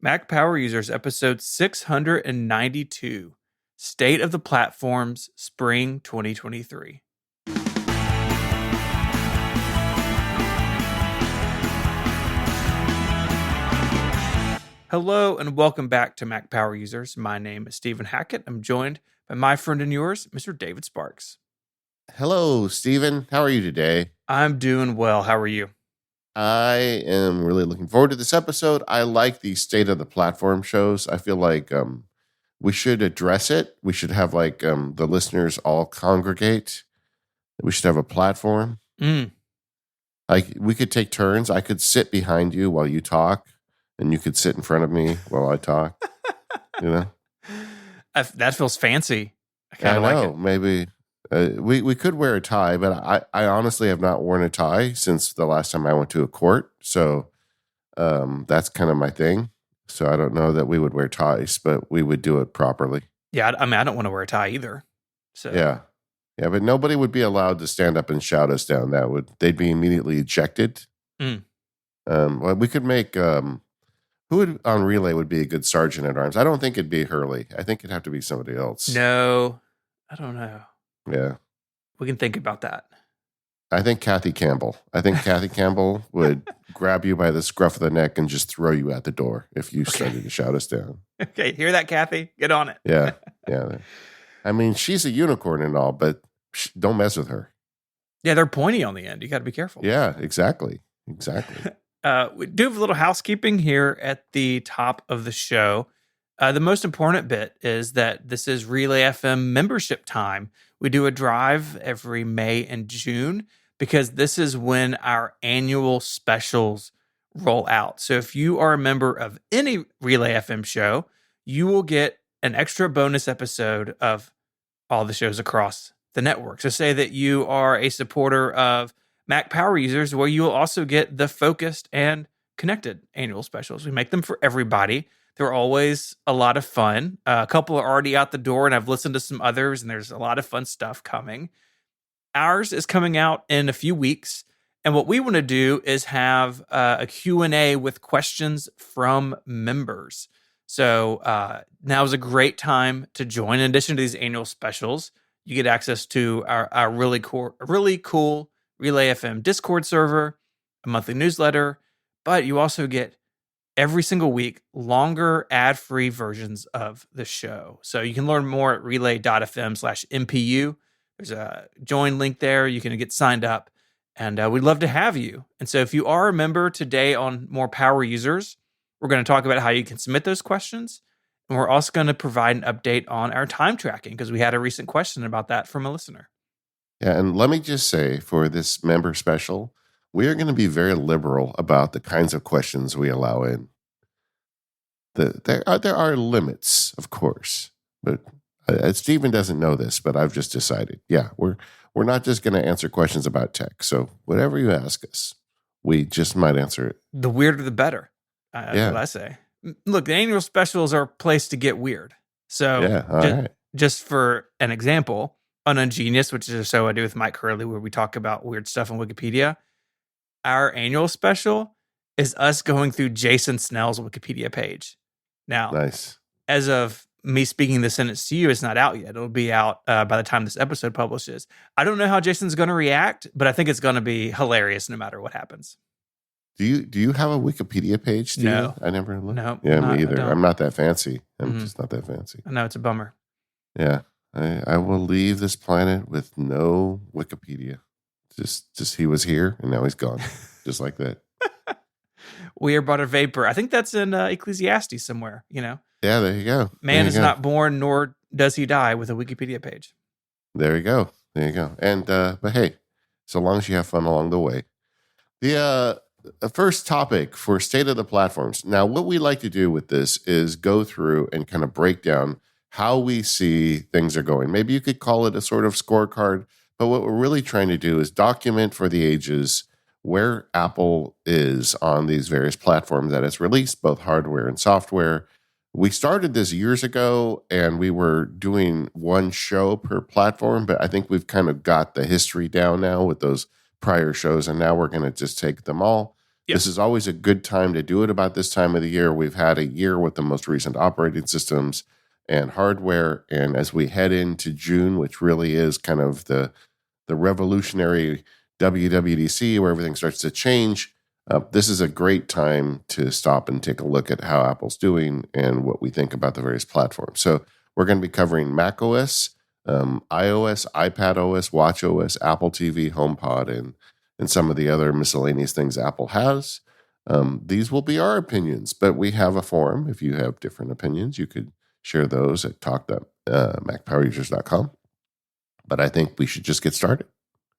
Mac Power Users, episode 692, State of the Platforms, Spring 2023. Hello and welcome back to Mac Power Users. My name is Stephen Hackett. I'm joined by my friend and yours, Mr. David Sparks. Hello, Stephen. How are you today? I'm doing well. How are you? I am really looking forward to this episode. I like the State of the Platform shows. I feel like we should address it. We should have the listeners all congregate. We should have a platform. Like we could take turns. I could sit behind you while you talk, and you could sit in front of me while I talk. You know, that feels fancy. I kind of like it. Maybe. We could wear a tie, but I honestly have not worn a tie since the last time I went to a court. So that's kind of my thing. So I don't know that we would wear ties, but we would do it properly. Yeah, I mean, I don't want to wear a tie either. So yeah, but nobody would be allowed to stand up and shout us down. They'd be immediately ejected. Well, we could make who would on relay would be a good sergeant at arms. I don't think it'd be Hurley. I think it'd have to be somebody else. No, I don't know. Yeah. We can think about that. I think Kathy Campbell. Kathy Campbell would grab you by the scruff of the neck and just throw you out the door if you started to shout us down. Okay, hear that, Kathy? Get on it. Yeah. I mean, she's a unicorn and all, but don't mess with her. Yeah, they're pointy on the end. You got to be careful. Yeah, exactly. We do have a little housekeeping here at the top of the show. The most important bit is that this is Relay FM membership time. We do a drive every May and June because this is when our annual specials roll out. So if you are a member of any Relay FM show, you will get an extra bonus episode of all the shows across the network. So say that you are a supporter of Mac Power Users, where you will also get the focused and connected annual specials. We make them for everybody. They're always a lot of fun. A couple are already out the door, and I've listened to some others, and there's a lot of fun stuff coming. Ours is coming out in a few weeks, and what we want to do is have a Q&A with questions from members. So now is a great time to join. In addition to these annual specials, you get access to our really cool Relay FM Discord server, a monthly newsletter, but you also get every single week, longer ad-free versions of the show. So you can learn more at relay.fm/MPU. There's a join link there. You can get signed up, and we'd love to have you. And so if you are a member today on More Power Users, we're going to talk about how you can submit those questions, and we're also going to provide an update on our time tracking because we had a recent question about that from a listener. Yeah, and let me just say for this member special, we are going to be very liberal about the kinds of questions we allow in. There are limits, of course, but Stephen doesn't know this, but I've just decided, we're not just going to answer questions about tech. So whatever you ask us, we just might answer it. The weirder, the better. That's what I say. Look, the annual specials are a place to get weird. So just for an example, on Ungenius, which is a show I do with Mike Hurley, where we talk about weird stuff on Wikipedia, our annual special is us going through Jason Snell's Wikipedia page. Now, nice. As of me speaking the sentence to you, it's not out yet. It'll be out by the time this episode publishes. I don't know how Jason's going to react, but I think it's going to be hilarious no matter what happens. Do you have a Wikipedia page, Steve? No. I never looked. No. Yeah, me either. I'm not that fancy. I'm just not that fancy. I know, it's a bummer. Yeah. I will leave this planet with no Wikipedia. Just he was here and now he's gone. Just like that. We are but a vapor. I think that's in Ecclesiastes somewhere, Yeah, there you go. Man is not born, nor does he die with a Wikipedia page. There you go. And, but hey, so long as you have fun along the way. The first topic for State of the Platforms. Now, what we like to do with this is go through and kind of break down how we see things are going. Maybe you could call it a sort of scorecard, but what we're really trying to do is document for the ages where Apple is on these various platforms that it's released, both hardware and software. We started this years ago, and we were doing one show per platform, but I think we've kind of got the history down now with those prior shows, and now we're going to just take them all, Yep. This is always a good time to do it about this time of the year. We've had a year with the most recent operating systems and hardware. And as we head into June, which really is kind of the revolutionary WWDC where everything starts to change, this is a great time to stop and take a look at how Apple's doing and what we think about the various platforms. So we're going to be covering Mac OS, iOS, iPad OS, Watch OS, Apple TV, HomePod, and some of the other miscellaneous things Apple has. These will be our opinions, but we have a forum. If you have different opinions, you could share those at talk.macpowerusers.com. But I think we should just get started.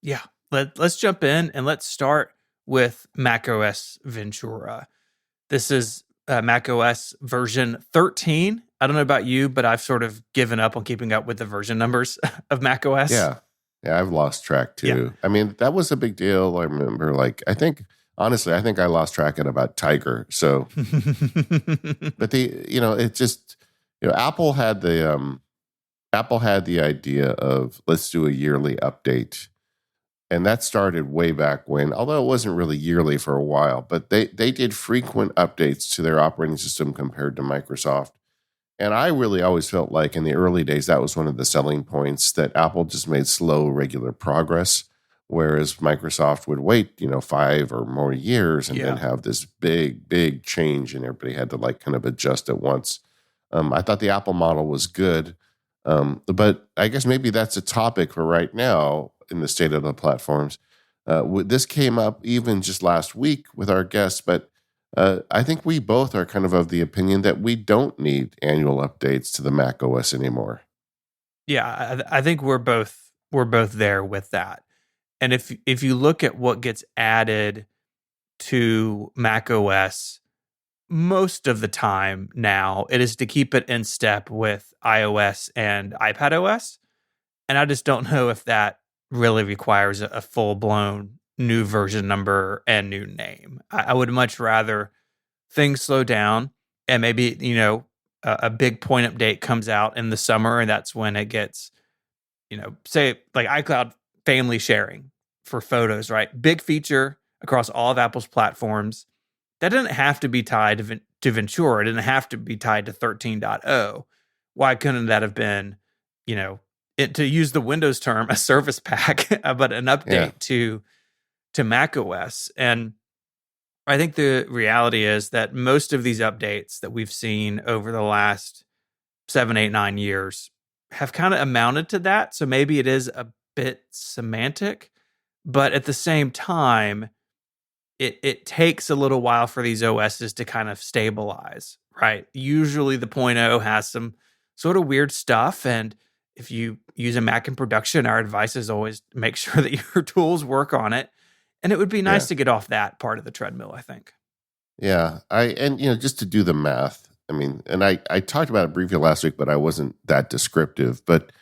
Yeah. Let's jump in and let's start with macOS Ventura. This is macOS version 13. I don't know about you, but I've sort of given up on keeping up with the version numbers of macOS. Yeah, I've lost track too. Yeah. I mean, that was a big deal. I remember, honestly, I think I lost track at about Tiger. So, but it just, Apple had the idea of let's do a yearly update. And that started way back when, although it wasn't really yearly for a while, but they did frequent updates to their operating system compared to Microsoft. And I really always felt like in the early days, that was one of the selling points, that Apple just made slow, regular progress, whereas Microsoft would wait, 5 or more years and then have this big, big change, and everybody had to kind of adjust at once. I thought the Apple model was good, but I guess maybe that's a topic for right now in the state of the platforms. This came up even just last week with our guests, but I think we both are kind of the opinion that we don't need annual updates to the Mac OS anymore. Yeah, I think we're both there with that. And if you look at what gets added to Mac OS, most of the time now, it is to keep it in step with iOS and iPad OS. And I just don't know if that really requires a full-blown new version number and new name. I would much rather things slow down and maybe, a big point update comes out in the summer, and that's when it gets, say like iCloud family sharing for photos, right? Big feature across all of Apple's platforms. That didn't have to be tied to Ventura. It didn't have to be tied to 13.0. Why couldn't that have been, to use the Windows term, a service pack, but an update to Mac OS? And I think the reality is that most of these updates that we've seen over the last 7, 8, 9 years have kind of amounted to that. So maybe it is a bit semantic, but at the same time, it takes a little while for these OSs to kind of stabilize, right? Usually the 0.0 has some sort of weird stuff, and if you use a Mac in production, our advice is always make sure that your tools work on it. And it would be nice to get off that part of the treadmill, I think. Yeah. Just to do the math, and I talked about it briefly last week, but I wasn't that descriptive. But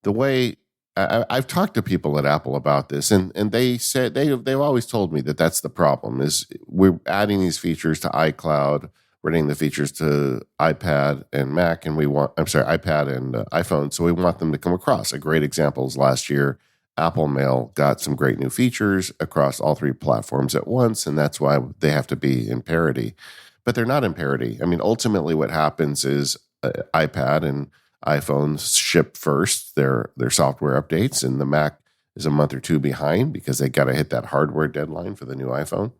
the way I've talked to people at Apple about this, and they said they've always told me that that's the problem, is we're adding these features to iCloud, we're adding the features to iPad and Mac, and iPad and iPhone. So we want them to come across. A great example is last year, Apple Mail got some great new features across all 3 platforms at once, and that's why they have to be in parity. But they're not in parity. Ultimately what happens is iPad and iPhones ship first their software updates, and the Mac is a month or 2 behind because they got to hit that hardware deadline for the new iPhone.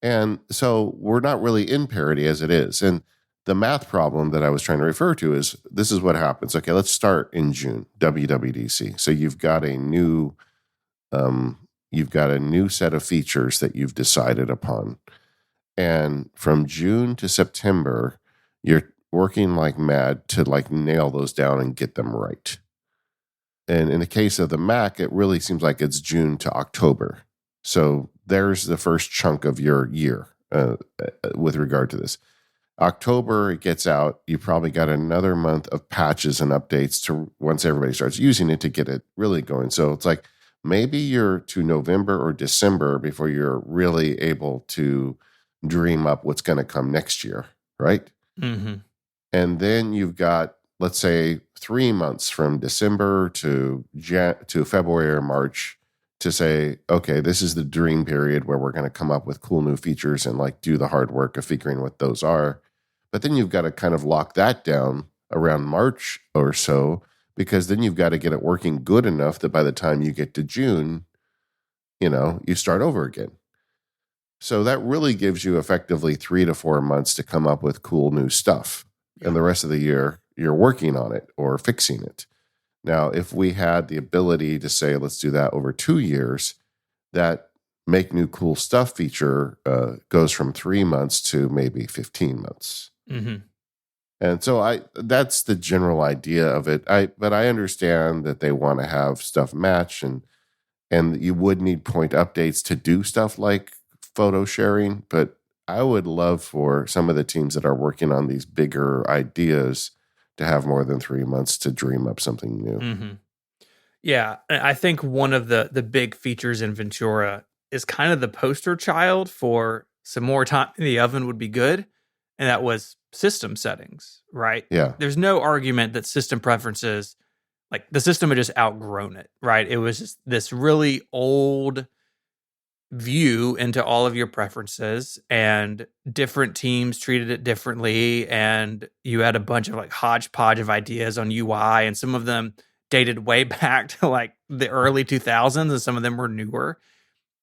And so we're not really in parity as it is. And the math problem that I was trying to refer to is this is what happens. Okay, let's start in June, WWDC. So you've got a new set of features that you've decided upon. And from June to September, you're working like mad to nail those down and get them right. And in the case of the Mac, it really seems like it's June to October. So there's the first chunk of your year with regard to this. October, it gets out. You probably got another month of patches and updates to once everybody starts using it to get it really going. So it's like maybe you're to November or December before you're really able to dream up what's going to come next year, right? Mm-hmm. And then you've got, let's say, 3 months from December to February or March to say, okay, this is the dream period where we're going to come up with cool new features and like do the hard work of figuring what those are. But then you've got to kind of lock that down around March or so, because then you've got to get it working good enough that by the time you get to June, you start over again. So that really gives you effectively 3 to 4 months to come up with cool new stuff. Yeah. And the rest of the year, you're working on it or fixing it. Now, if we had the ability to say, let's do that over 2 years, that make new cool stuff feature goes from 3 months to maybe 15 months. Mm-hmm. And so that's the general idea of it. But I understand that they want to have stuff match, and you would need point updates to do stuff like photo sharing. But I would love for some of the teams that are working on these bigger ideas to have more than 3 months to dream up something new. Mm-hmm. Yeah, I think one of the big features in Ventura is kind of the poster child for some more time in the oven would be good, and that was system settings, right? Yeah. There's no argument that system preferences, like the system had just outgrown it, right? It was just this really old view into all of your preferences, and different teams treated it differently, and you had a bunch of like hodgepodge of ideas on UI, and some of them dated way back to like the early 2000s, and some of them were newer.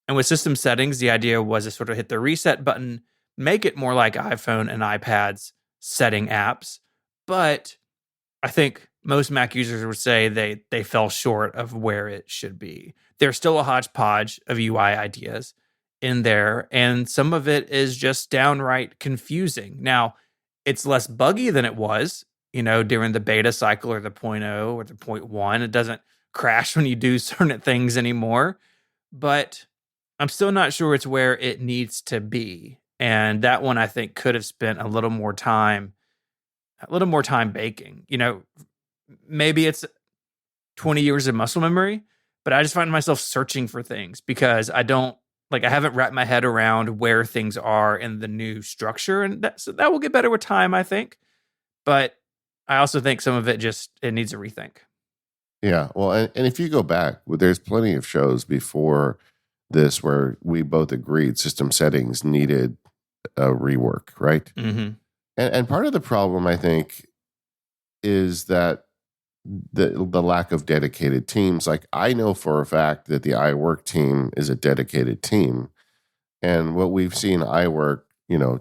And with system settings, the idea was to sort of hit the reset button, make it more like iPhone and iPad's setting apps. But I think most Mac users would say they fell short of where it should be. There's still a hodgepodge of UI ideas in there, and some of it is just downright confusing. Now, it's less buggy than it was, during the beta cycle or the 0.0 or the 0.1. It doesn't crash when you do certain things anymore, but I'm still not sure it's where it needs to be. And that one I think could have spent a little more time baking. Maybe it's 20 years of muscle memory, but I just find myself searching for things because I haven't wrapped my head around where things are in the new structure. And so that will get better with time, I think. But I also think some of it needs a rethink. Yeah. Well, and if you go back, there's plenty of shows before this where we both agreed system settings needed a rework, right? Mm-hmm. And part of the problem, I think, is that the lack of dedicated teams. Like, I know for a fact that the iWork team is a dedicated team. And what we've seen iWork,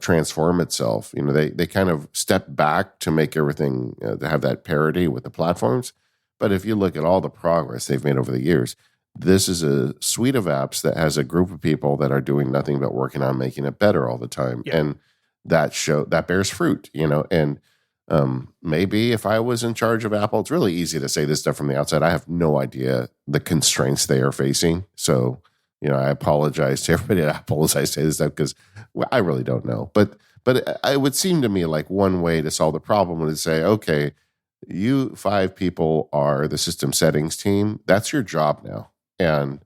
transform itself, they kind of step back to make everything to have that parity with the platforms. But if you look at all the progress they've made over the years, this is a suite of apps that has a group of people that are doing nothing but working on making it better all the time. Yeah. And that bears fruit, and maybe if I was in charge of Apple, it's really easy to say this stuff from the outside. I have no idea the constraints they are facing. So, I apologize to everybody at Apple as I say this stuff because I really don't know. But it would seem to me like one way to solve the problem would say, okay, you 5 people are the system settings team. That's your job now. And,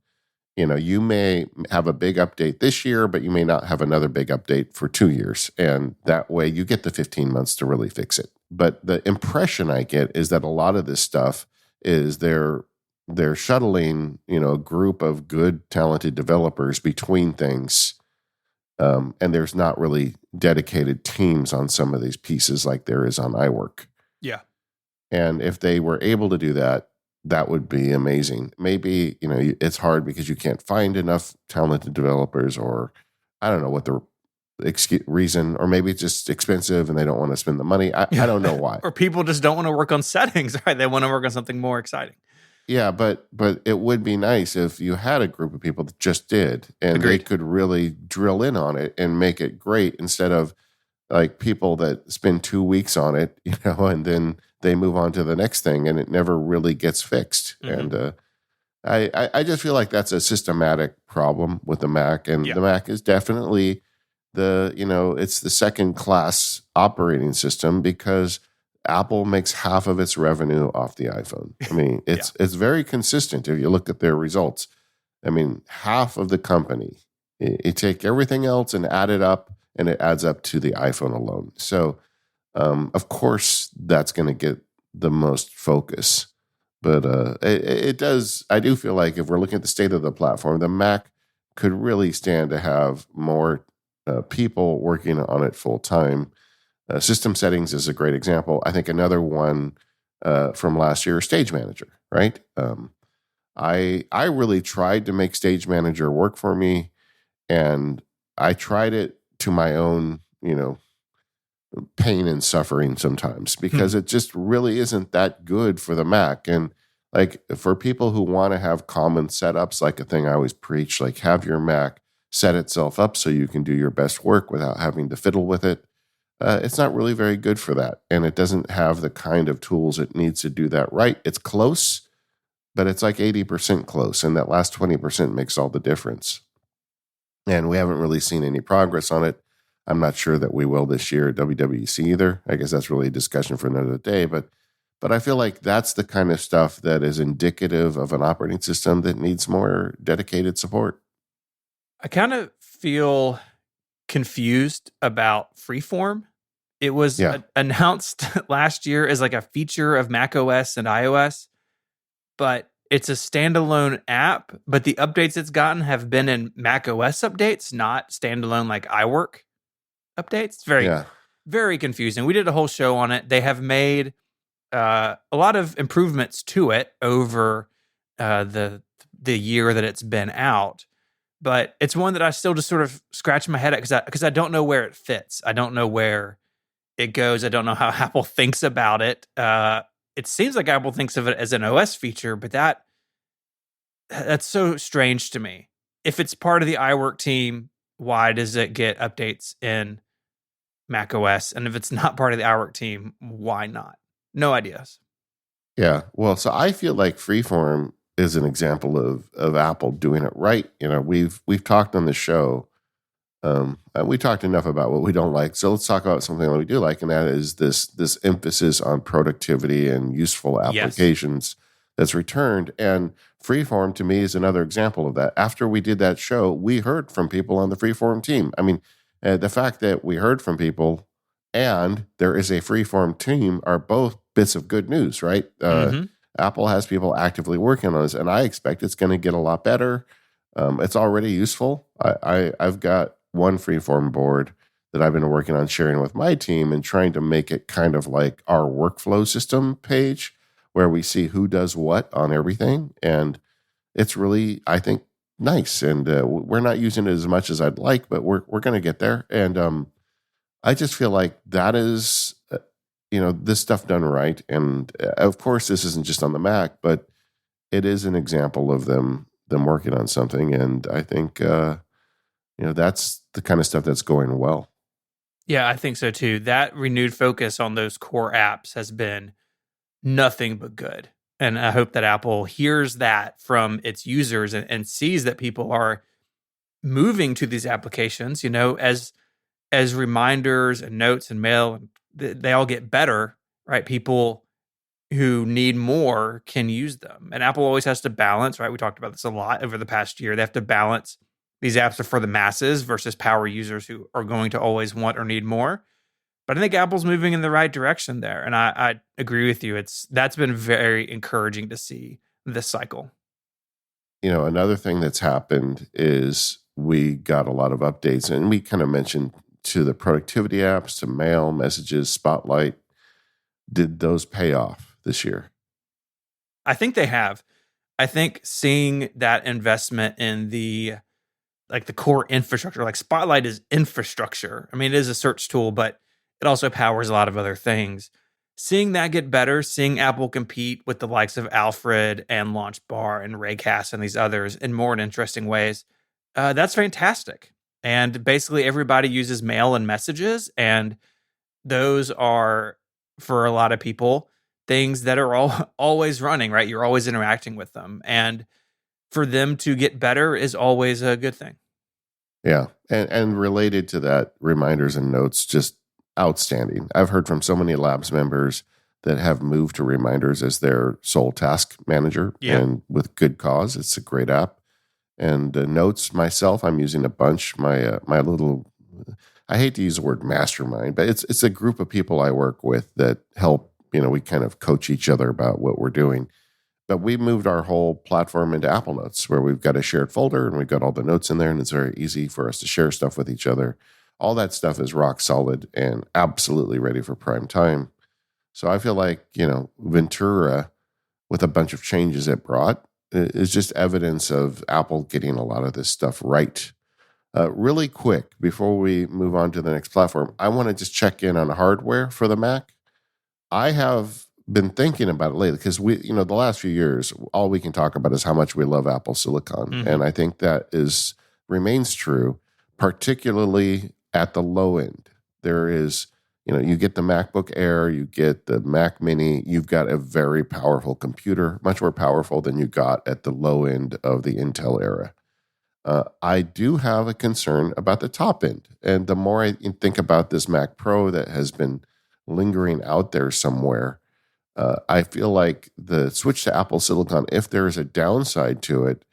you may have a big update this year, but you may not have another big update for 2 years. And that way you get the 15 months to really fix it. But the impression I get is that a lot of this stuff is they're shuttling, a group of good, talented developers between things. And there's not really dedicated teams on some of these pieces like there is on iWork. Yeah. And if they were able to do that, that would be amazing. Maybe, it's hard because you can't find enough talented developers, or I don't know what the reason, or maybe it's just expensive and they don't want to spend the money. I don't know why. Or people just don't want to work on settings, right? They want to work on something more exciting. Yeah, but it would be nice if you had a group of people that just did, and Agreed. They could really drill in on it and make it great, instead of like people that spend 2 weeks on it, and then they move on to the next thing and it never really gets fixed. Mm-hmm. And I just feel like that's a systematic problem with the Mac, and the Mac is definitely it's the second class operating system because Apple makes half of its revenue off the iPhone. I mean, it's very consistent if you look at their results. I mean, half of the company, you take everything else and add it up, and it adds up to the iPhone alone. So, of course, that's going to get the most focus. But it does. I do feel like if we're looking at the state of the platform, the Mac could really stand to have more people working on it full time. System settings is a great example. I think another one from last year, Stage Manager, right? I really tried to make Stage Manager work for me, and I tried it to my own, pain and suffering sometimes because it just really isn't that good for the Mac. And like for people who want to have common setups, like a thing I always preach, like have your Mac set itself up so you can do your best work without having to fiddle with it. It's not really very good for that. And it doesn't have the kind of tools it needs to do that right. It's close, but it's like 80% close. And that last 20% makes all the difference. And we haven't really seen any progress on it. I'm not sure that we will this year at WWDC either. I guess that's really a discussion for another day. But I feel like that's the kind of stuff that is indicative of an operating system that needs more dedicated support. I kind of feel confused about Freeform. It was Yeah. announced last year as like a feature of macOS and iOS, but it's a standalone app. But the updates it's gotten have been in macOS updates, not standalone like iWork updates. It's very, Yeah. very confusing. We did a whole show on it. They have made a lot of improvements to it over the year that it's been out. But it's one that I still just sort of scratch my head at because I don't know where it fits. I don't know where it goes. I don't know how Apple thinks about it. It seems like Apple thinks of it as an OS feature, but that's so strange to me. If it's part of the iWork team, why does it get updates in macOS? And if it's not part of the iWork team, why not? No ideas. Yeah. Well, so I feel like Freeform is an example of Apple doing it right. We've talked on the show. We talked enough about what we don't like. So let's talk about something that we do like, and that is this emphasis on productivity and useful applications that's returned. And Freeform to me is another example of that. After we did that show, we heard from people on the Freeform team. I mean, the fact that we heard from people and there is a Freeform team are both bits of good news, right? Apple has people actively working on this, and I expect it's going to get a lot better. It's already useful. I've got one Freeform board that I've been working on sharing with my team and trying to make it kind of like our workflow system page where we see who does what on everything. And it's really, I think, nice. And we're not using it as much as I'd like, but we're going to get there. And I just feel like that is, this stuff done right. And of course, this isn't just on the Mac, but it is an example of them working on something. And I think, that's the kind of stuff that's going well. Yeah, I think so too. That renewed focus on those core apps has been nothing but good. And I hope that Apple hears that from its users and sees that people are moving to these applications, as reminders and notes and mail, they all get better, right? People who need more can use them. And Apple always has to balance, right? We talked about this a lot over the past year. They have to balance these apps are for the masses versus power users who are going to always want or need more. But I think Apple's moving in the right direction there. And I agree with you. That's been very encouraging to see this cycle. Another thing that's happened is we got a lot of updates, and we kind of mentioned to the productivity apps, to mail, messages, Spotlight. Did those pay off this year? I think they have. I think seeing that investment in the core infrastructure, like Spotlight is infrastructure. I mean, it is a search tool, but it also powers a lot of other things. Seeing that get better, seeing Apple compete with the likes of Alfred and Launch Bar and Raycast and these others in more and interesting ways, that's fantastic. And basically everybody uses mail and messages, and those are, for a lot of people, things that are always running, right? You're always interacting with them. And for them to get better is always a good thing. Yeah. And related to that, reminders and notes, just outstanding. I've heard from so many labs members that have moved to reminders as their sole task manager, and with good cause. It's a great app. And notes myself, I'm using a bunch. My little, I hate to use the word mastermind, but it's a group of people I work with that help. We kind of coach each other about what we're doing. But we moved our whole platform into Apple Notes, where we've got a shared folder and we've got all the notes in there, and it's very easy for us to share stuff with each other. All that stuff is rock solid and absolutely ready for prime time. So I feel like, Ventura, with a bunch of changes it brought, is just evidence of Apple getting a lot of this stuff right. Really quick, before we move on to the next platform, I want to just check in on hardware for the Mac. I have been thinking about it lately because the last few years, all we can talk about is how much we love Apple Silicon. Mm-hmm. And I think that remains true, particularly at the low end. There is, you get the MacBook Air, you get the Mac Mini, you've got a very powerful computer, much more powerful than you got at the low end of the Intel era. I do have a concern about the top end. And the more I think about this Mac Pro that has been lingering out there somewhere, I feel like the switch to Apple Silicon, if there is a downside to it,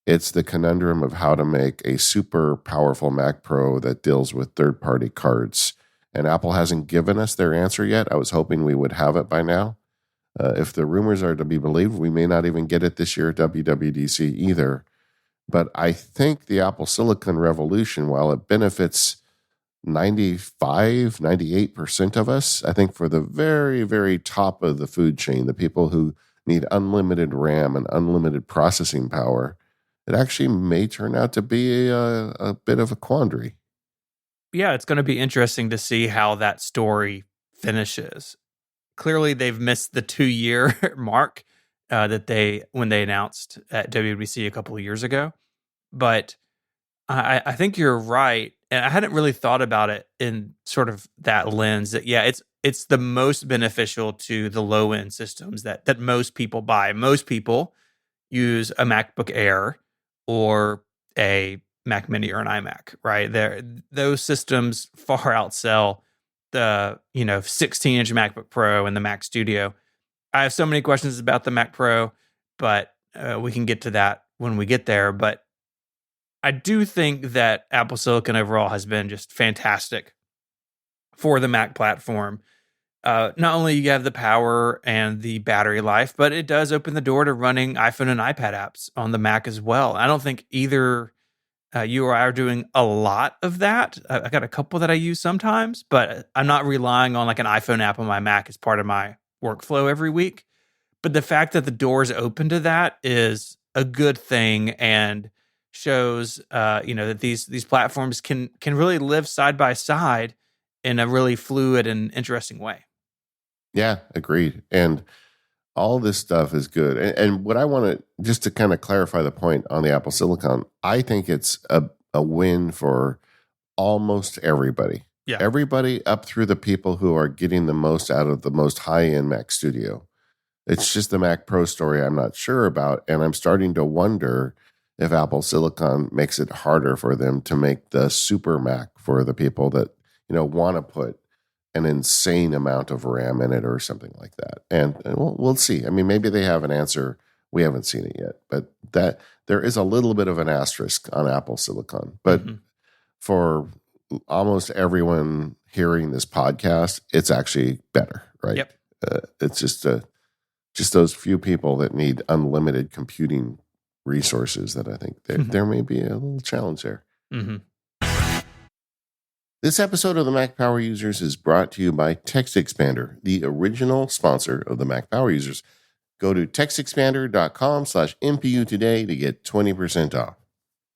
it's the conundrum of how to make a super powerful Mac Pro that deals with third-party cards. And Apple hasn't given us their answer yet. I was hoping we would have it by now. If the rumors are to be believed, we may not even get it this year at WWDC either. But I think the Apple Silicon revolution, while it benefits 98% of us, I think for the very, very top of the food chain, the people who need unlimited RAM and unlimited processing power, it actually may turn out to be a bit of a quandary. Yeah, it's going to be interesting to see how that story finishes. Clearly, they've missed the 2-year mark when they announced at WWDC a couple of years ago. But I think you're right, and I hadn't really thought about it in sort of that lens. That it's the most beneficial to the low end systems that most people buy. Most people use a MacBook Air or a Mac Mini or an iMac, right? Those systems far outsell the 16-inch MacBook Pro and the Mac Studio. I have so many questions about the Mac Pro, but we can get to that when we get there. But I do think that Apple Silicon overall has been just fantastic for the Mac platform. Not only you have the power and the battery life, but it does open the door to running iPhone and iPad apps on the Mac as well. I don't think either you or I are doing a lot of that. I got a couple that I use sometimes, but I'm not relying on like an iPhone app on my Mac as part of my workflow every week. But the fact that the door is open to that is a good thing and shows that these platforms can really live side by side in a really fluid and interesting way. Yeah, agreed. And all this stuff is good. And what I want to, just to kind of clarify the point on the Apple Silicon, I think it's a win for almost everybody. Yeah. Everybody up through the people who are getting the most out of the most high-end Mac Studio. It's just the Mac Pro story I'm not sure about. And I'm starting to wonder if Apple Silicon makes it harder for them to make the super Mac for the people that, want to put an insane amount of RAM in it or something like that. And we'll see. I mean, maybe they have an answer. We haven't seen it yet, but that there is a little bit of an asterisk on Apple Silicon. But for almost everyone hearing this podcast, it's actually better, right? Yep. It's just those few people that need unlimited computing resources that I think there may be a little challenge there. Mm-hmm. This episode of the Mac Power Users is brought to you by TextExpander, the original sponsor of the Mac Power Users. Go to textexpander.com/MPU today to get 20% off.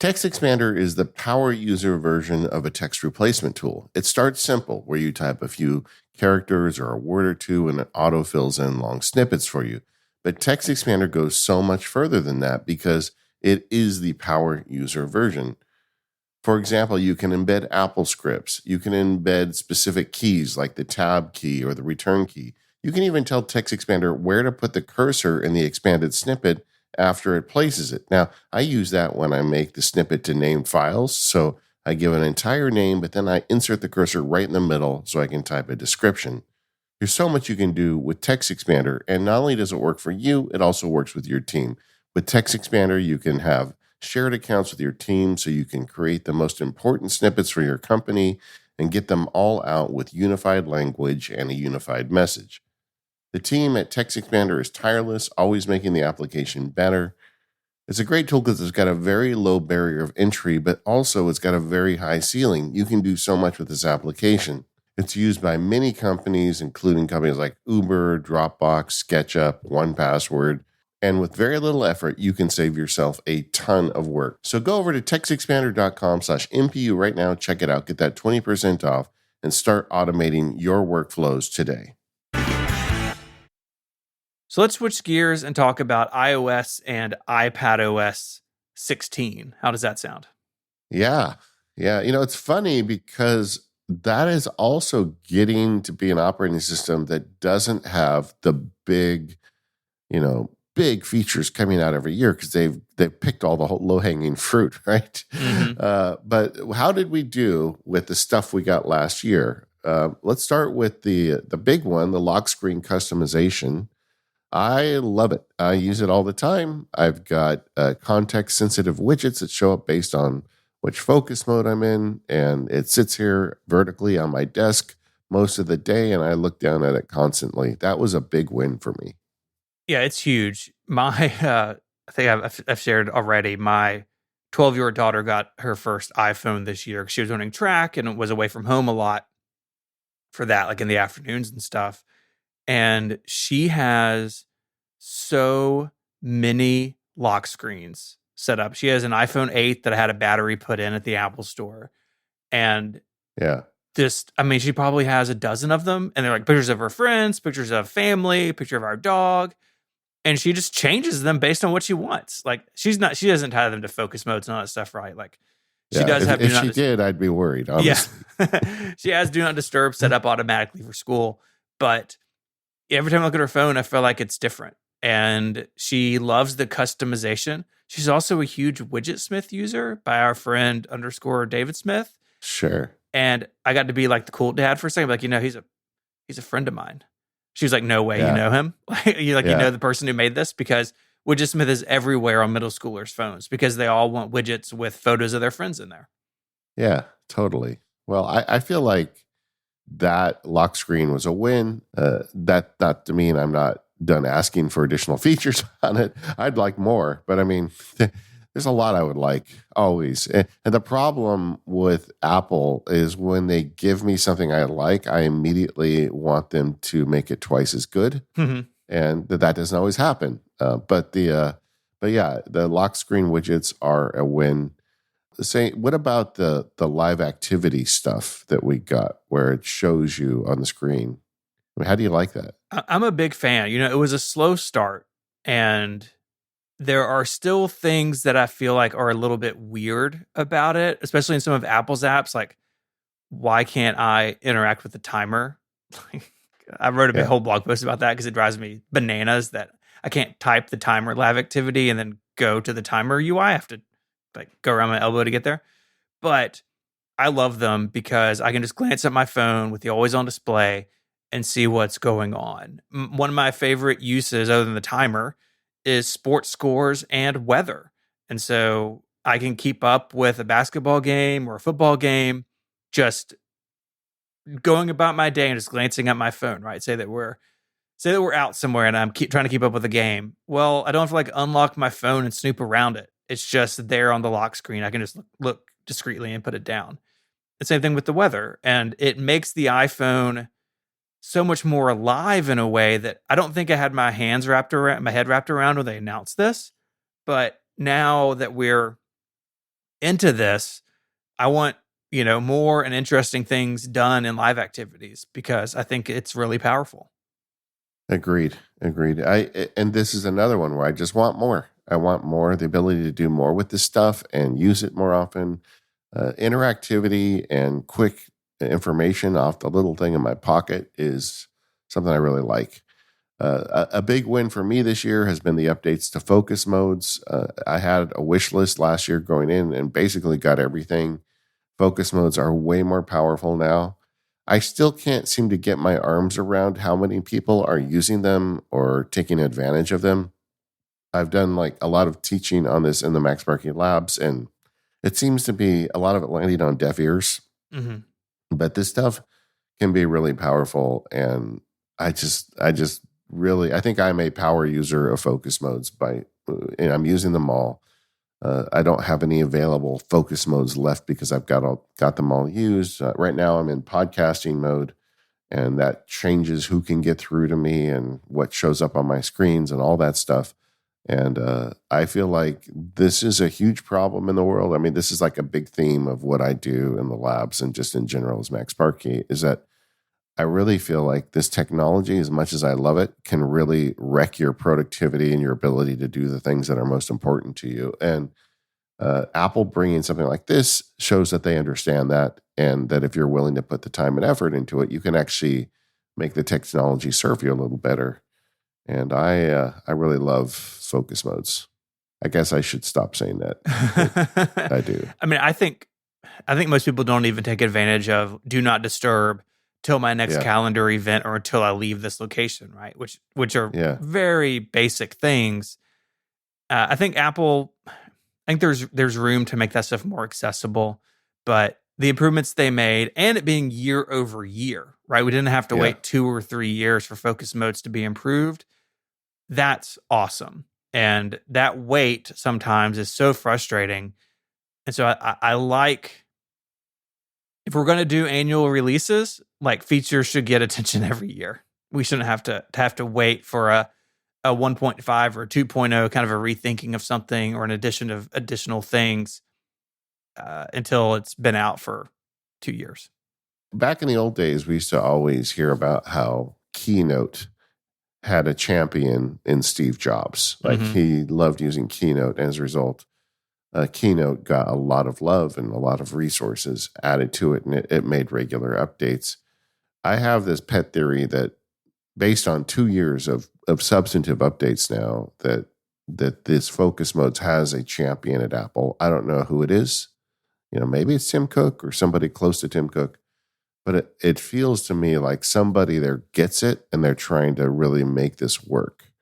TextExpander is the power user version of a text replacement tool. It starts simple, where you type a few characters or a word or two and it auto fills in long snippets for you. But TextExpander goes so much further than that because it is the power user version. For example, you can embed Apple scripts. You can embed specific keys like the tab key or the return key. You can even tell TextExpander where to put the cursor in the expanded snippet after it places it. Now, I use that when I make the snippet to name files. So I give an entire name, but then I insert the cursor right in the middle so I can type a description. There's so much you can do with TextExpander, and not only does it work for you, it also works with your team. With TextExpander, you can have shared accounts with your team so you can create the most important snippets for your company and get them all out with unified language and a unified message. The team at TextExpander is tireless, always making the application better. It's a great tool because it's got a very low barrier of entry, but also it's got a very high ceiling. You can do so much with this application. It's used by many companies, including companies like Uber, Dropbox, SketchUp, 1Password. And with very little effort, you can save yourself a ton of work. So go over to textexpander.com/MPU right now. Check it out. Get that 20% off and start automating your workflows today. So let's switch gears and talk about iOS and iPadOS 16. How does that sound? Yeah. Yeah. It's funny because that is also getting to be an operating system that doesn't have the big features coming out every year because they've picked all the low hanging fruit, right? Mm-hmm. But how did we do with the stuff we got last year? Let's start with the big one, the lock screen customization. I love it. I use it all the time. I've got context sensitive widgets that show up based on which focus mode I'm in, and it sits here vertically on my desk most of the day, and I look down at it constantly. That was a big win for me. Yeah, it's huge. I think I've shared already. My 12-year-old daughter got her first iPhone this year. She was running track and was away from home a lot for that, like in the afternoons and stuff. And she has so many lock screens set up. She has an iPhone 8 that I had a battery put in at the Apple store. And Yeah. she probably has a dozen of them. And they're like pictures of her friends, pictures of family, picture of our dog. And she just changes them based on what she wants. Like she doesn't tie them to focus modes and all that stuff, right? Like she does have. If she did, I'd be worried. Honestly. Yeah, she has Do Not Disturb set up automatically for school, but every time I look at her phone, I feel like it's different. And she loves the customization. She's also a huge Widget Smith user by our friend _David Smith. Sure. And I got to be like the cool dad for a second, like he's a friend of mine. She was like, "No way, you know him? You know the person who made this?" Because Widget Smith is everywhere on middle schoolers' phones because they all want widgets with photos of their friends in there. Yeah, totally. Well, I feel like that lock screen was a win. That not to mean I'm not done asking for additional features on it. I'd like more, but there's a lot I would like always. And the problem with Apple is when they give me something I like, I immediately want them to make it twice as good. Mm-hmm. And that doesn't always happen. But yeah, the lock screen widgets are a win. What about the live activity stuff that we got where it shows you on the screen? How do you like that? I'm a big fan. It was a slow start, and there are still things that I feel like are a little bit weird about it, especially in some of Apple's apps. Like, why can't I interact with the timer? I wrote a whole blog post about that because it drives me bananas that I can't type the timer live activity and then go to the timer UI. I have to go around my elbow to get there. But I love them because I can just glance at my phone with the always on display and see what's going on. One of my favorite uses, other than the timer, is sports scores and weather. And so I can keep up with a basketball game or a football game, just going about my day and just glancing at my phone, right? Say that we're out somewhere and I'm trying to keep up with the game. Well, I don't have to unlock my phone and snoop around it. It's just there on the lock screen. I can just look discreetly and put it down. The same thing with the weather. And it makes the iPhone so much more alive in a way that I don't think I had my head wrapped around when they announced this. But now that we're into this, I want, more and interesting things done in live activities because I think it's really powerful. Agreed. And this is another one where I just want more. I want more, the ability to do more with this stuff and use it more often. Interactivity and quick information off the little thing in my pocket is something I really like. A big win for me this year has been the updates to focus modes. I had a wish list last year going in and basically got everything. Focus modes are way more powerful now. I still can't seem to get my arms around how many people are using them or taking advantage of them. I've done a lot of teaching on this in the Max Marketing Labs, and it seems to be a lot of it landing on deaf ears. Mm-hmm. But this stuff can be really powerful, and I just really, I think I'm a power user of focus modes and I'm using them all. I don't have any available focus modes left because I've got them all used. Right now, I'm in podcasting mode, and that changes who can get through to me and what shows up on my screens and all that stuff. And I feel like this is a huge problem in the world. I mean, this is like a big theme of what I do in the labs and just in general as Max Sparky, is that I really feel like this technology, as much as I love it, can really wreck your productivity and your ability to do the things that are most important to you. And Apple bringing something like this shows that they understand that, and that if you're willing to put the time and effort into it, you can actually make the technology serve you a little better. And I really love focus modes. I guess I should stop saying that. I do. I mean, I think most people don't even take advantage of do not disturb till my next calendar event or until I leave this location, right? Which are very basic things. I think there's room to make that stuff more accessible, but the improvements they made and it being year over year, right? We didn't have to wait 2 or 3 years for focus modes to be improved. That's awesome. And that wait sometimes is so frustrating. And so I like, if we're going to do annual releases, like features should get attention every year. We shouldn't have to wait for a 1.5 or 2.0 kind of a rethinking of something or an addition of additional things until it's been out for 2 years. Back in the old days, we used to always hear about how Keynote had a champion in Steve Jobs. Like he loved using Keynote, and as a result, Keynote got a lot of love and a lot of resources added to it, and it made regular updates. I have this pet theory that based on 2 years of substantive updates now, that this focus modes has a champion at Apple. I don't know who it is. Maybe it's Tim Cook or somebody close to Tim Cook. But it feels to me like somebody there gets it and they're trying to really make this work.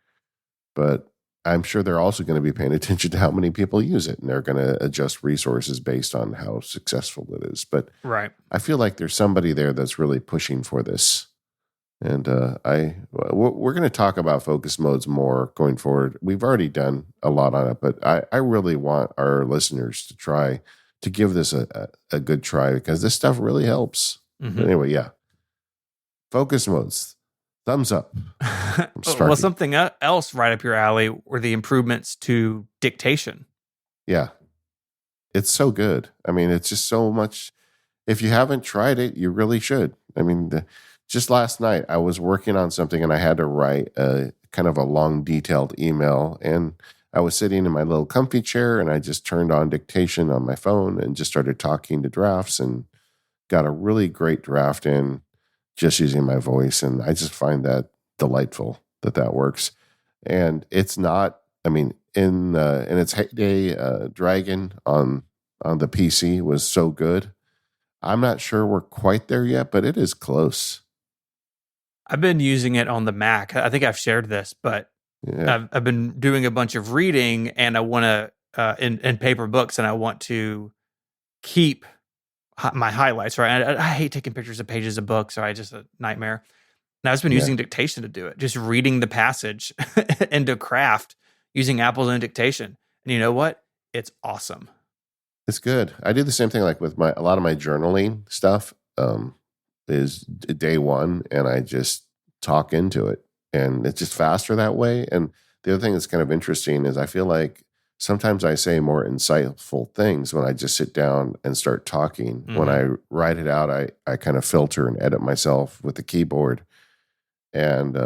But I'm sure they're also going to be paying attention to how many people use it, and they're going to adjust resources based on how successful it is. But I feel like there's somebody there that's really pushing for this. And we're going to talk about focus modes more going forward. We've already done a lot on it, but I really want our listeners to try to give this a good try, because this stuff really helps. But anyway, focus modes, thumbs up. Well, something else right up your alley were the improvements to dictation. Yeah, it's so good. I mean, it's just so much. If you haven't tried it, you really should. I mean, just last night I was working on something and I had to write a kind of a long, detailed email, and I was sitting in my little comfy chair and I just turned on dictation on my phone and just started talking to drafts and got a really great draft in just using my voice. And I just find that delightful that works. And it's not, I mean, in its heyday, Dragon on the PC was so good. I'm not sure we're quite there yet, but it is close. I've been using it on the Mac. I think I've shared this, but I've been doing a bunch of reading, and I want to, in paper books, and I want to keep my highlights, right? I hate taking pictures of pages of books, right? Just a nightmare. And I've just been using dictation to do it, just reading the passage into Craft using Apple's own dictation. And you know what? It's awesome. It's good. I do the same thing like with a lot of my journaling stuff is day one, and I just talk into it, and it's just faster that way. And the other thing that's kind of interesting is I feel like sometimes I say more insightful things when I just sit down and start talking. When I write it out, I kind of filter and edit myself with the keyboard. And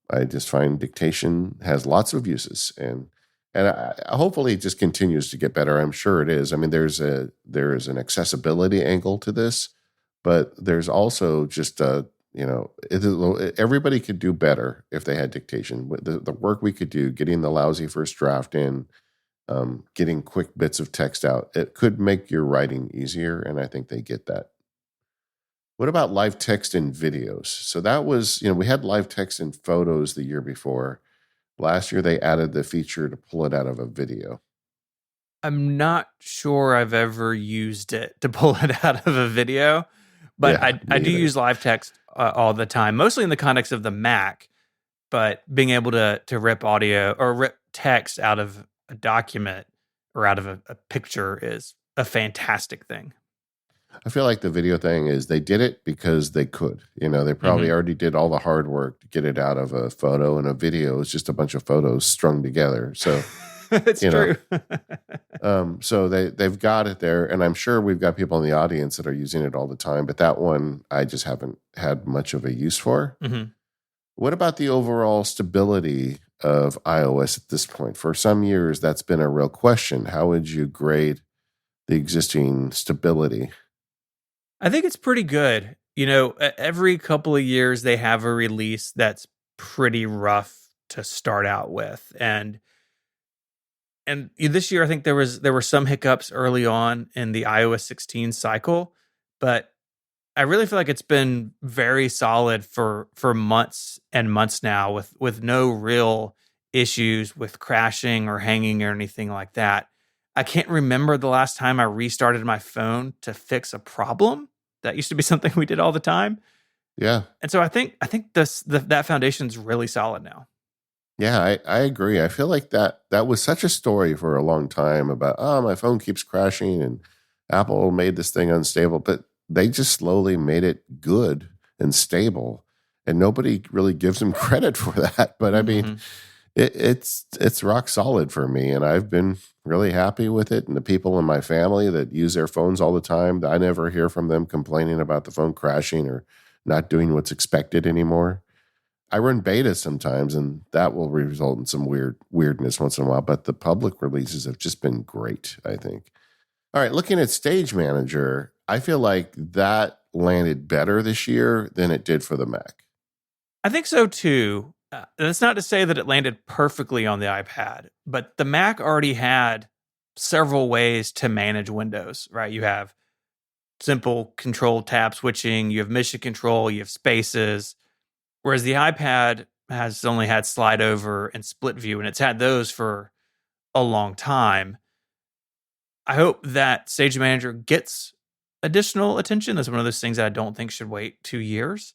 I just find dictation has lots of uses. And hopefully it just continues to get better. I'm sure it is. I mean, there is an accessibility angle to this, but there's also just everybody could do better if they had dictation. The work we could do, getting the lousy first draft in, getting quick bits of text out, it could make your writing easier, and I think they get that. What about live text in videos? So that was, we had live text in photos the year before. Last year, they added the feature to pull it out of a video. I'm not sure I've ever used it to pull it out of a video, but I do use live text all the time, mostly in the context of the Mac, but being able to rip audio or rip text out of a document or out of a picture is a fantastic thing. I feel like the video thing is they did it because they could. They probably Mhm. already did all the hard work to get it out of a photo, and a video is just a bunch of photos strung together. So, It's you know, true. so they've got it there, and I'm sure we've got people in the audience that are using it all the time. But that one, I just haven't had much of a use for. Mhm. What about the overall stability of iOS at this point? For some years, that's been a real question. How would you grade the existing stability? I think it's pretty good. Every couple of years they have a release that's pretty rough to start out with. And this year I think there were some hiccups early on in the iOS 16 cycle, but I really feel like it's been very solid for months and months now with no real issues with crashing or hanging or anything like that. I can't remember the last time I restarted my phone to fix a problem. That used to be something we did all the time. Yeah. And so I think that foundation's really solid now. Yeah, I agree. I feel like that was such a story for a long time about, my phone keeps crashing and Apple made this thing unstable, but they just slowly made it good and stable. And nobody really gives them credit for that. But I mean, Mhm. it's rock solid for me, and I've been really happy with it. And the people in my family that use their phones all the time, I never hear from them complaining about the phone crashing or not doing what's expected anymore. I run beta sometimes, and that will result in some weirdness once in a while. But the public releases have just been great, I think. All right, looking at Stage Manager, I feel like that landed better this year than it did for the Mac. I think so too. That's not to say that it landed perfectly on the iPad, but the Mac already had several ways to manage Windows, right? You have simple control tab switching, you have mission control, you have spaces, whereas the iPad has only had slide over and split view, and it's had those for a long time. I hope that Stage Manager gets additional attention. That's one of those things that I don't think should wait 2 years.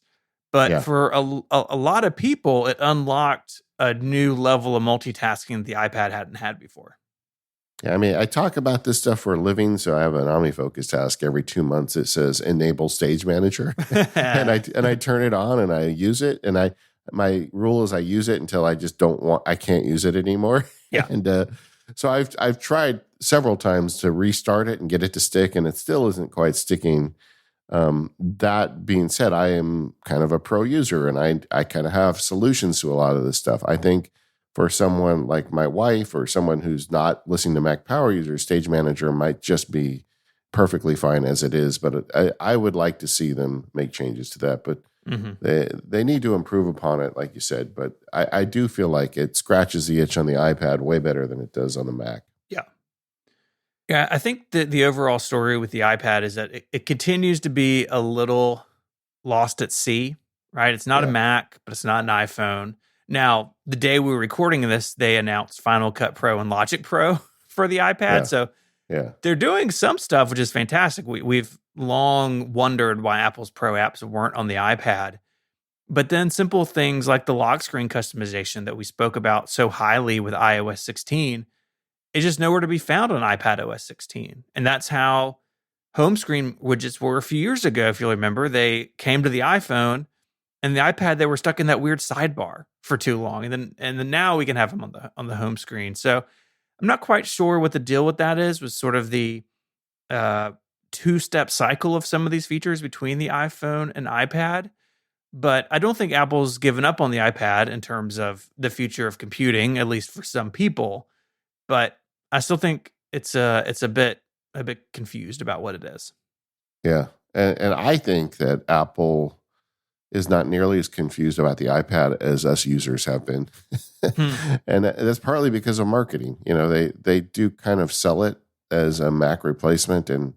But Yeah. for a lot of people, it unlocked a new level of multitasking that the iPad hadn't had before. Yeah, I mean, I talk about this stuff for a living, so I have an OmniFocus task every 2 months. It says enable Stage Manager, and I turn it on and I use it. And my rule is I use it until I can't use it anymore. Yeah. And so I've tried several times to restart it and get it to stick, and it still isn't quite sticking. That being said, I am kind of a pro user, and I kind of have solutions to a lot of this stuff. I think for someone like my wife or someone who's not listening to Mac Power Users, Stage Manager might just be perfectly fine as it is. But I would like to see them make changes to that. But Hmm. they need to improve upon it, like you said. But I do feel like it scratches the itch on the iPad way better than it does on the Mac. Yeah. Yeah. I think that the overall story with the iPad is that it continues to be a little lost at sea, right? It's not a Yeah, Mac, but it's not an iPhone. Now, the day we were recording this, they announced Final Cut Pro and Logic Pro for the iPad. yeah, So yeah, they're doing some stuff, which is fantastic. We've long wondered why Apple's Pro apps weren't on the iPad. But then simple things like the lock screen customization that we spoke about so highly with iOS 16 is just nowhere to be found on iPad OS 16. And that's how home screen widgets were a few years ago. If you'll remember, they came to the iPhone and the iPad, they were stuck in that weird sidebar for too long. And then now we can have them on the home screen. So I'm not quite sure what the deal with that is, was sort of the uh, two-step cycle of some of these features between the iPhone and iPad. But I don't think Apple's given up on the iPad in terms of the future of computing, at least for some people. But I still think it's a bit confused about what it is. yeah. And I think that Apple is not nearly as confused about the iPad as us users have been. Hmm. And that's partly because of marketing. They do kind of sell it as a Mac replacement, and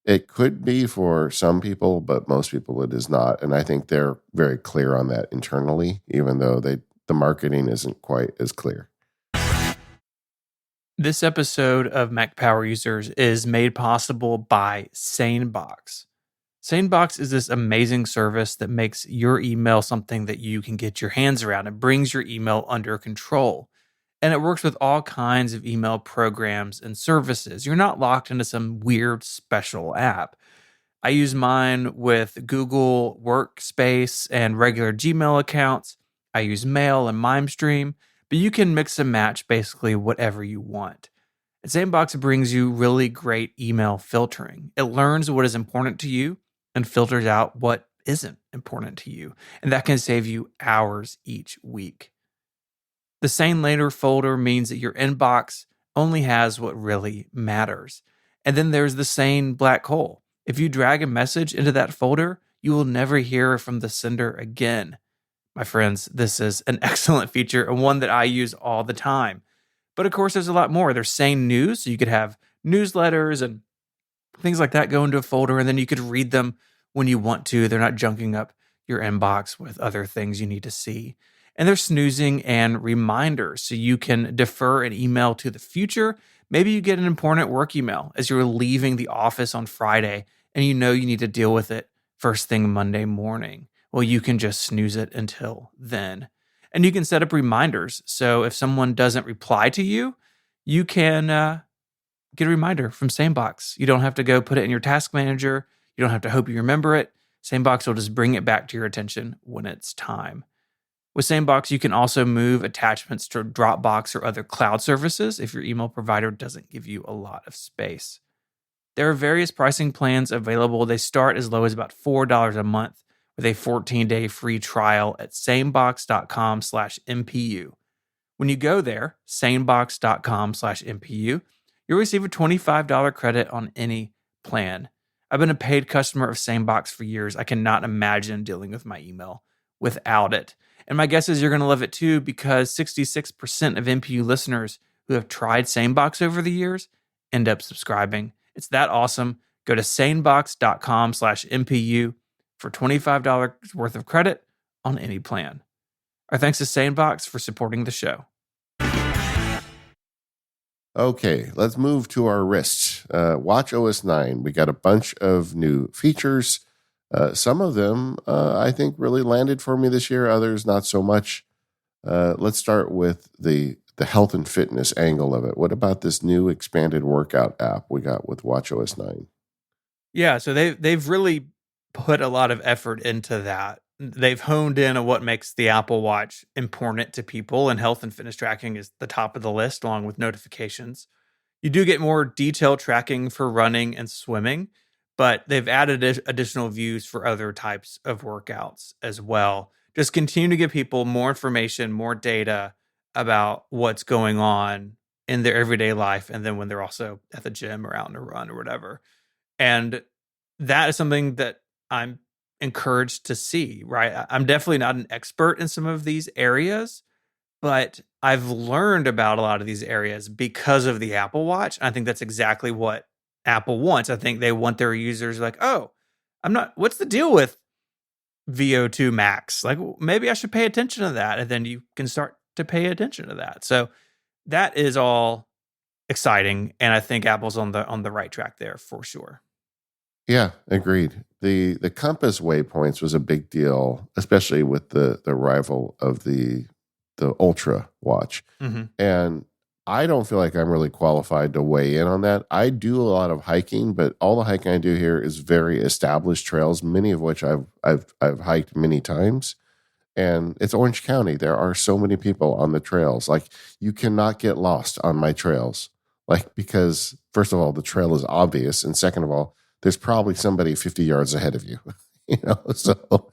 it could be for some people, but most people it is not. And I think they're very clear on that internally, even though the marketing isn't quite as clear. This episode of Mac Power Users is made possible by SaneBox. SaneBox is this amazing service that makes your email something that you can get your hands around. It brings your email under control. And it works with all kinds of email programs and services. You're not locked into some weird special app. I use mine with Google Workspace and regular Gmail accounts. I use Mail and MimeStream, but you can mix and match basically whatever you want. And Sandbox brings you really great email filtering. It learns what is important to you and filters out what isn't important to you. And that can save you hours each week. The Sane Later folder means that your inbox only has what really matters. And then there's the Sane black hole. If you drag a message into that folder, you will never hear from the sender again. My friends, this is an excellent feature and one that I use all the time. But of course, there's a lot more. There's Sane News, so you could have newsletters and things like that go into a folder, and then you could read them when you want to. They're not junking up your inbox with other things you need to see. And there's snoozing and reminders, so you can defer an email to the future. Maybe you get an important work email as you're leaving the office on Friday and you know you need to deal with it first thing Monday morning. Well, you can just snooze it until then. And you can set up reminders. So if someone doesn't reply to you, you can get a reminder from SaneBox. You don't have to go put it in your task manager. You don't have to hope you remember it. SaneBox will just bring it back to your attention when it's time. With SaneBox, you can also move attachments to Dropbox or other cloud services if your email provider doesn't give you a lot of space. There are various pricing plans available. They start as low as about $4 a month with a 14-day free trial at sanebox.com/MPU. When you go there, sanebox.com/MPU, you'll receive a $25 credit on any plan. I've been a paid customer of SaneBox for years. I cannot imagine dealing with my email without it. And my guess is you're going to love it too, because 66% of MPU listeners who have tried SaneBox over the years end up subscribing. It's that awesome. Go to sanebox.com/MPU for $25 worth of credit on any plan. Our thanks to SaneBox for supporting the show. Okay, let's move to our wrist. Watch OS 9. We got a bunch of new features. Some of them, I think, really landed for me this year. Others, not so much. Let's start with the health and fitness angle of it. What about this new expanded workout app we got with Watch OS 9? Yeah, so they've really put a lot of effort into that. They've honed in on what makes the Apple Watch important to people, and health and fitness tracking is the top of the list, along with notifications. You do get more detailed tracking for running and swimming, but they've added additional views for other types of workouts as well. Just continue to give people more information, more data about what's going on in their everyday life, and then when they're also at the gym or out on a run or whatever. And that is something that I'm encouraged to see, right? I'm definitely not an expert in some of these areas, but I've learned about a lot of these areas because of the Apple Watch. I think that's exactly what Apple wants. I think they want their users like, oh, what's the deal with VO2 max? Like, maybe I should pay attention to that. And then you can start to pay attention to that. So that is all exciting. And I think Apple's on the right track there for sure. Yeah, agreed. The compass waypoints was a big deal, especially with the arrival of the Ultra watch. Mm-hmm. And I don't feel like I'm really qualified to weigh in on that. I do a lot of hiking, but all the hiking I do here is very established trails, many of which I've hiked many times. And it's Orange County. There are so many people on the trails. Like, you cannot get lost on my trails. Like, because first of all, the trail is obvious, and second of all, there's probably somebody 50 yards ahead of you. So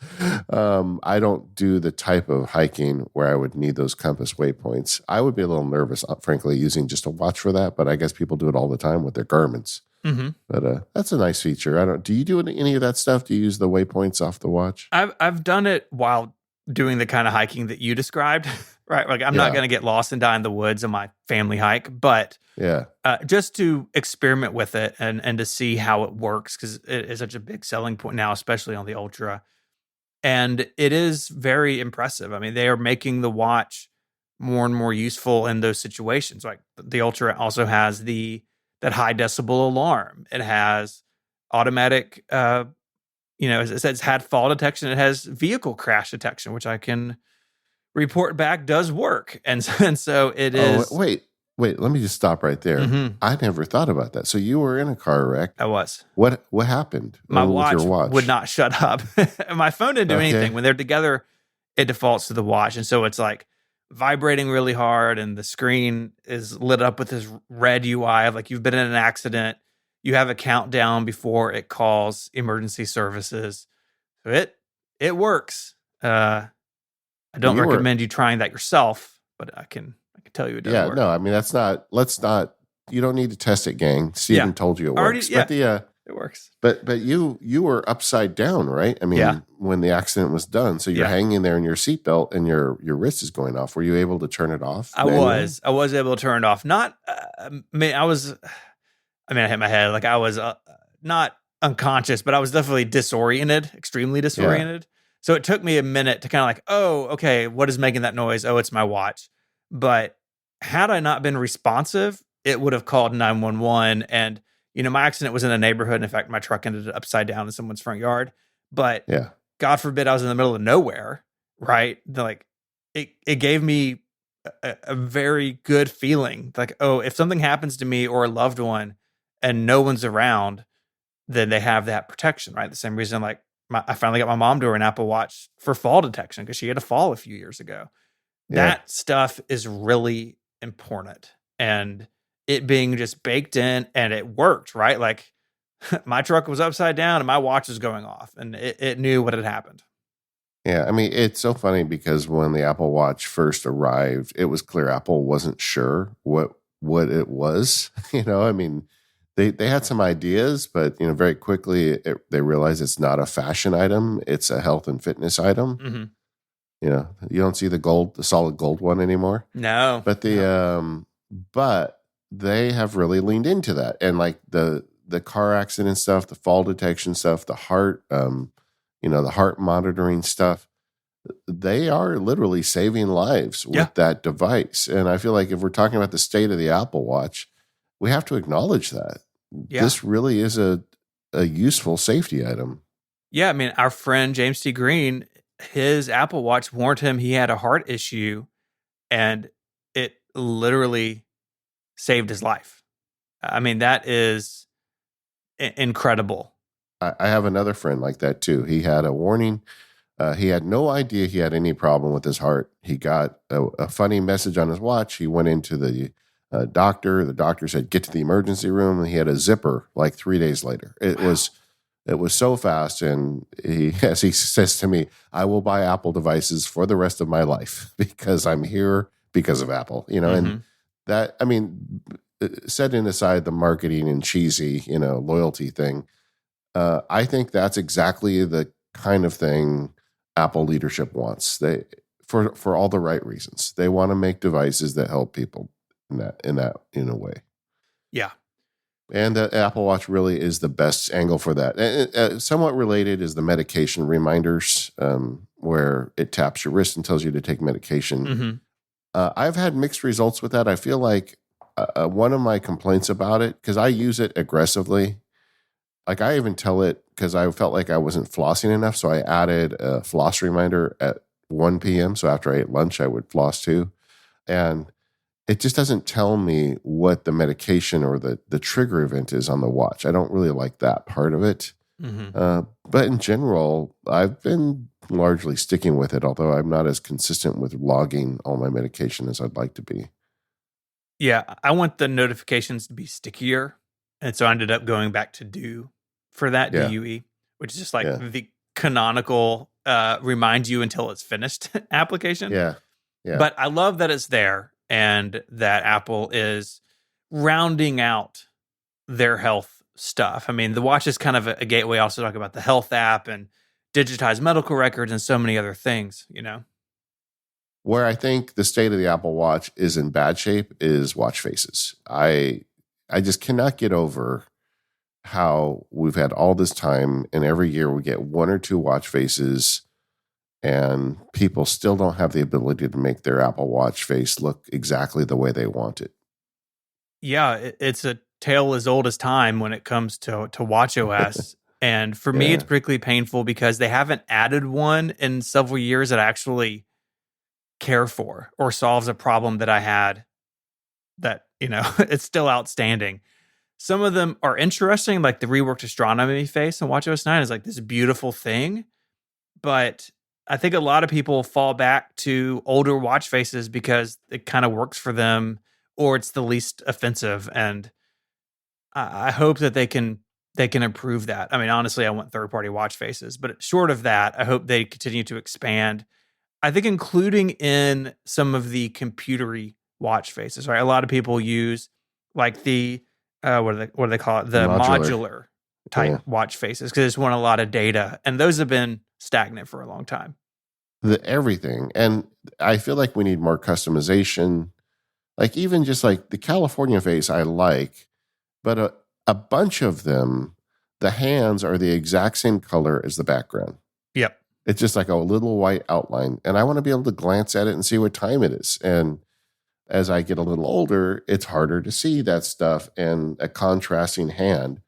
I don't do the type of hiking where I would need those compass waypoints. I would be a little nervous, frankly, using just a watch for that, but I guess people do it all the time with their Garmins. Mm-hmm. But that's a nice feature. Do you do any of that stuff? Do you use the waypoints off the watch? I've done it while doing the kind of hiking that you described, right? Like, I'm not going to get lost and die in the woods on my family hike, but just to experiment with it and to see how it works, because it is such a big selling point now, especially on the Ultra. And it is very impressive. I mean, they are making the watch more and more useful in those situations. Like, the Ultra also has that high decibel alarm. It has automatic it says had fall detection. It has vehicle crash detection, which I can report back does work. And so it Oh, is. wait. Let me just stop right there. Mhm, I never thought about that. So you were in a car wreck. I was. What happened My with your watch would watch? not shut up. My phone didn't do anything. Okay. When they're together, it defaults to the watch. And so it's like vibrating really hard, and the screen is lit up with this red UI of like you've been in an accident. You have a countdown before it calls emergency services. So it works. I don't You were, recommend you trying that yourself, but I can tell you it does yeah, work. no, I mean, let's not, you don't need to test it, gang. Steven Yeah. told you it Already, works. yeah, But it works. but you were upside down, right? I mean, Yeah. when the accident was done. So you're Yeah. hanging there in your seatbelt and your wrist is going off. Were you able to turn it off? I manually? was able to turn it off. Not, I hit my head. Like I was not unconscious, but I was definitely disoriented, extremely disoriented. So it took me a minute to kind of like, oh, okay, what is making that noise? Oh, it's my watch. But had I not been responsive, it would have called 911. And, my accident was in a neighborhood. And in fact, my truck ended up upside down in someone's front yard. But Yeah. God forbid I was in the middle of nowhere, right? Like it gave me a very good feeling. Like, oh, if something happens to me or a loved one and no one's around, then they have that protection, right? The same reason, like, I finally got my mom to her an Apple Watch for fall detection because she had a fall a few years ago. Yeah. That stuff is really important. And it being just baked in, and it worked, right? Like my truck was upside down and my watch was going off, and it knew what had happened. Yeah, I mean, it's so funny because when the Apple Watch first arrived, it was clear Apple wasn't sure what it was. I mean, they had some ideas, but very quickly they realized it's not a fashion item; it's a health and fitness item. Mm-hmm. You don't see the solid gold one anymore. No, But but they have really leaned into that, and like the car accident stuff, the fall detection stuff, the heart, the heart monitoring stuff. They are literally saving lives with that device. And I feel like if we're talking about the state of the Apple Watch, we have to acknowledge that this really is a useful safety item. Yeah, I mean, our friend James T. Green, his Apple Watch warned him he had a heart issue, and it literally saved his life. I mean, that is incredible. I have another friend like that too. He had a warning. He had no idea he had any problem with his heart. He got a funny message on his watch. He went into the doctor. The doctor said, "Get to the emergency room." And he had a zipper like 3 days later. It was so fast. And as he says to me, "I will buy Apple devices for the rest of my life because I'm here because of Apple." And that, I mean, setting aside the marketing and cheesy, loyalty thing, I think that's exactly the kind of thing Apple leadership wants. They for all the right reasons. They want to make devices that help people in a way. Yeah. And the Apple Watch really is the best angle for that. And somewhat related is the medication reminders, where it taps your wrist and tells you to take medication. Mm-hmm. I've had mixed results with that. I feel like one of my complaints about it, because I use it aggressively, like I even tell it because I felt like I wasn't flossing enough. So I added a floss reminder at 1 p.m. So after I ate lunch, I would floss too. And it just doesn't tell me what the medication or the trigger event is on the watch. I don't really like that part of it. Mm-hmm. But in general, I've been largely sticking with it, although I'm not as consistent with logging all my medication as I'd like to be. Yeah, I want the notifications to be stickier. And so I ended up going back to Do for that, DUE, which is just like the canonical remind you until it's finished application. Yeah. But I love that it's there and that Apple is rounding out their health stuff. I mean, the watch is kind of a gateway. I also talk about the health app and digitized medical records and so many other things, Where I think the state of the Apple Watch is in bad shape is watch faces. I just cannot get over how we've had all this time, and every year we get one or two watch faces, and people still don't have the ability to make their Apple Watch face look exactly the way they want it. Yeah, it's a tale as old as time when it comes to watch OS. And for me, it's Yeah. particularly painful because they haven't added one in several years that I actually care for or solves a problem that I had that, it's still outstanding. Some of them are interesting, like the reworked astronomy face on WatchOS 9 is like this beautiful thing. But I think a lot of people fall back to older watch faces because it kind of works for them or it's the least offensive. And I hope that they can improve that. I mean, honestly, I want third party watch faces, but short of that, I hope they continue to expand. I think including in some of the computery watch faces, right? A lot of people use like the what do they call it? The Modular. modular type Yeah. watch faces because it's want a lot of data, and those have been stagnant for a long time. The everything. And I feel like we need more customization. Like even just like the California face I like, but a bunch of them, the hands are the exact same color as the background. Yep. It's just like a little white outline. And I want to be able to glance at it and see what time it is. And as I get a little older, it's harder to see that stuff. And a contrasting hand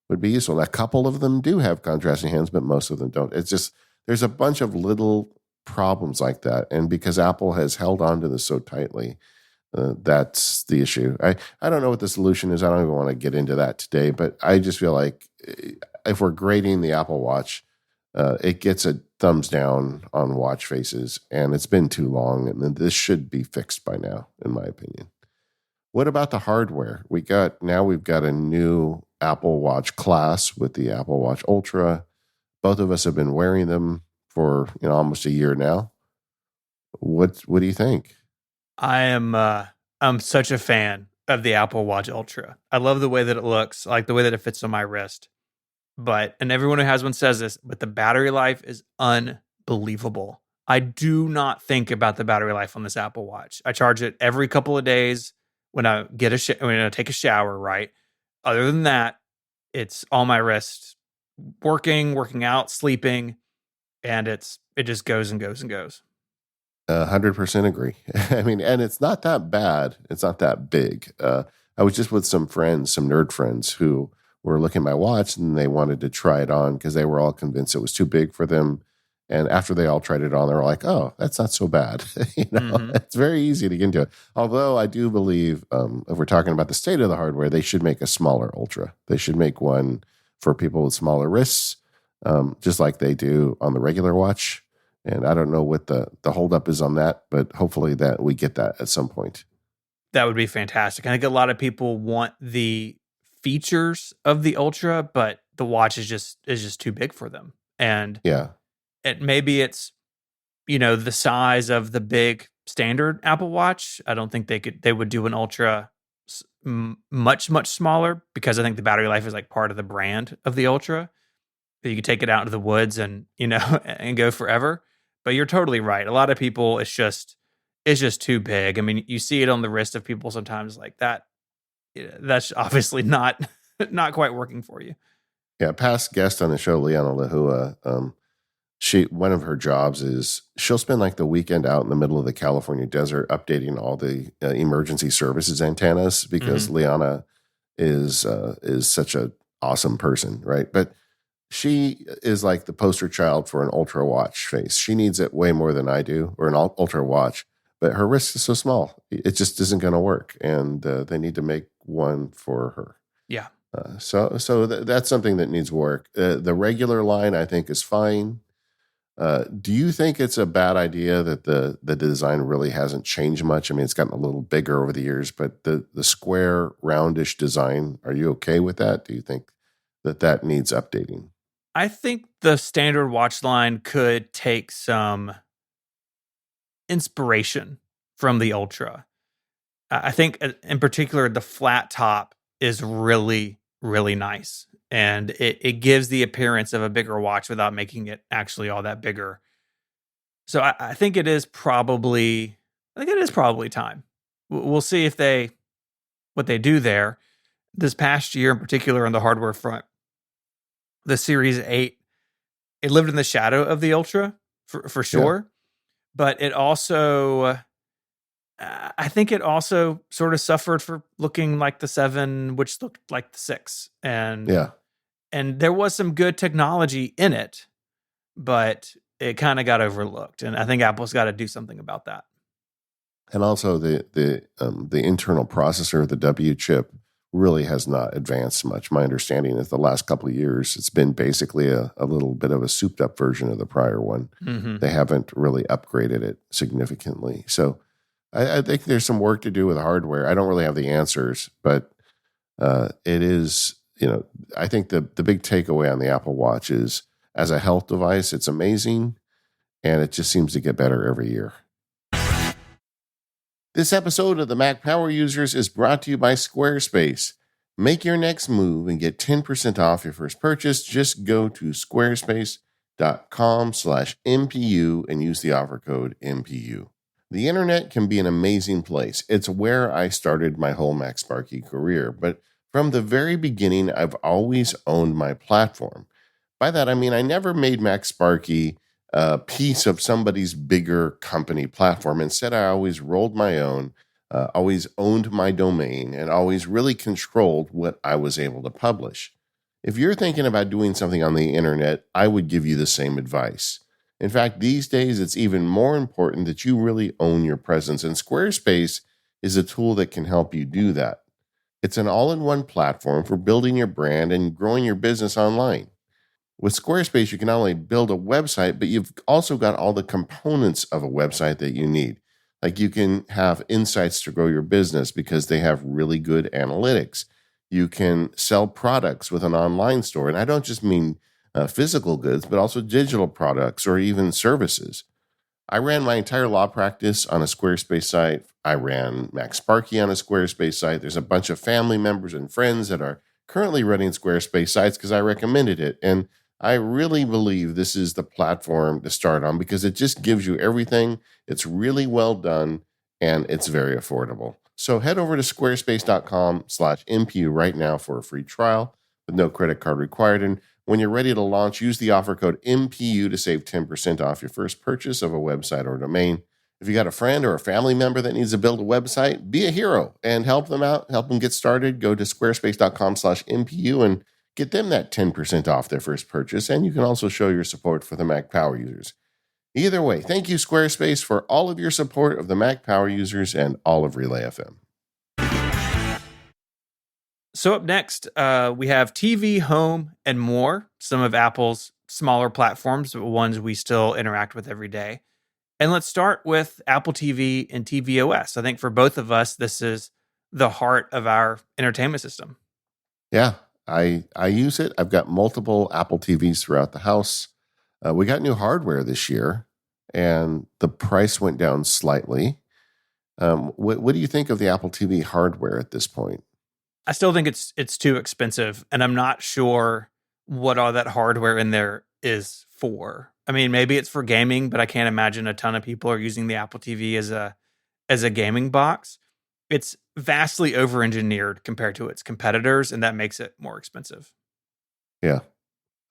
would be useful. A couple of them do have contrasting hands, but most of them don't. It's just, there's a bunch of little problems like that. And because Apple has held on to this so tightly, that's the issue. I don't know what the solution is. I don't even want to get into that today, but I just feel like if we're grading the Apple Watch, it gets a thumbs down on watch faces, and it's been too long, and this should be fixed by now, in my opinion. What about the hardware? We've got a new Apple Watch class with the Apple Watch Ultra. Both of us have been wearing them for almost a year now. What do you think? I'm such a fan of the Apple Watch Ultra. I love the way that it looks, I like the way that it fits on my wrist. And everyone who has one says this, but the battery life is unbelievable. I do not think about the battery life on this Apple Watch. I charge it every couple of days when I when I take a shower, right? Other than that, it's on my wrist, working out, sleeping, and it just goes and goes and goes. 100% agree. I mean, and it's not that bad. It's not that big. I was just with some friends, some nerd friends who were looking at my watch and they wanted to try it on because they were all convinced it was too big for them. And after they all tried it on, they were like, "Oh, that's not so bad." Mhm. It's very easy to get into it. Although I do believe, if we're talking about the state of the hardware, they should make a smaller Ultra. They should make one for people with smaller wrists, just like they do on the regular watch. And I don't know what the holdup is on that, but hopefully that we get that at some point. That would be fantastic. I think a lot of people want the features of the Ultra, but the watch is just too big for them. And Yeah. maybe it's the size of the big standard Apple Watch. I don't think they would do an Ultra much smaller because I think the battery life is like part of the brand of the Ultra. That you could take it out into the woods and and go forever. But you're totally right. A lot of people, it's just too big. I mean, you see it on the wrist of people sometimes like that. That's obviously not not quite working for you. Yeah. Past guest on the show, Liana Lahua, one of her jobs is she'll spend like the weekend out in the middle of the California desert updating all the emergency services antennas because Mhm. Liana is such a awesome person, right? But she is like the poster child for an ultra watch face. She needs it way more than I do, or an ultra watch. But her wrist is so small, it just isn't going to work, and they need to make one for her. Yeah. That's something that needs work. The regular line, I think, is fine. Do you think it's a bad idea that the design really hasn't changed much? I mean, it's gotten a little bigger over the years, but the square, roundish design, are you okay with that? Do you think that needs updating? I think the standard watch line could take some inspiration from the Ultra. I think in particular the flat top is really really nice and it gives the appearance of a bigger watch without making it actually all that bigger. So I think it is probably time. We'll see if they what they do there. This past year in particular on the hardware front, the Series 8, it lived in the shadow of the Ultra for Yeah. sure, but it also I think it also sort of suffered for looking like the 7, which looked like the 6. And Yeah. And there was some good technology in it, but it kind of got overlooked. And I think Apple's got to do something about that. And also the internal processor, the W chip, really has not advanced much. My understanding is the last couple of years, it's been basically a little bit of a souped up version of the prior one. Mm-hmm. They haven't really upgraded it significantly. So I think there's some work to do with hardware. I don't really have the answers, but it is, I think the big takeaway on the Apple Watch is as a health device, it's amazing, and it just seems to get better every year. This episode of the Mac Power Users is brought to you by Squarespace. Make your next move and get 10% off your first purchase. Just go to squarespace.com/MPU and use the offer code MPU. The internet can be an amazing place. It's where I started my whole MacSparky career, but from the very beginning, I've always owned my platform. By that, I mean I never made MacSparky a piece of somebody's bigger company platform. Instead, I always rolled my own, always owned my domain, and always really controlled what I was able to publish. If you're thinking about doing something on the internet, I would give you the same advice. In fact, these days, it's even more important that you really own your presence, and Squarespace is a tool that can help you do that. It's an all-in-one platform for building your brand and growing your business online. With Squarespace, you can not only build a website, but you've also got all the components of a website that you need. Like you can have insights to grow your business because they have really good analytics. You can sell products with an online store. And I don't just mean physical goods, but also digital products or even services. I ran my entire law practice on a Squarespace site. I ran MacSparky on a Squarespace site. There's a bunch of family members and friends that are currently running Squarespace sites because I recommended it. And I really believe this is the platform to start on because it just gives you everything. It's really well done and it's very affordable. So head over to squarespace.com/MPU right now for a free trial with no credit card required. And when you're ready to launch, use the offer code MPU to save 10% off your first purchase of a website or domain. If you got a friend or a family member that needs to build a website, be a hero and help them out, help them get started. Go to squarespace.com/MPU and get them that 10% off their first purchase, and you can also show your support for the Mac Power Users. Either way, thank you, Squarespace, for all of your support of the Mac Power Users and all of Relay FM. So up next, we have TV, home, and more, some of Apple's smaller platforms, but ones we still interact with every day. And let's start with Apple TV and tvOS. I think for both of us, this is the heart of our entertainment system. Yeah, I use it. I've got multiple Apple TVs throughout the house. We got new hardware this year, and the price went down slightly. What do you think of the Apple TV hardware at this point? I still think it's too expensive, and I'm not sure what all that hardware in there is for. I mean, maybe it's for gaming, but I can't imagine a ton of people are using the Apple TV as a gaming box. It's vastly over-engineered compared to its competitors, and that makes it more expensive. Yeah.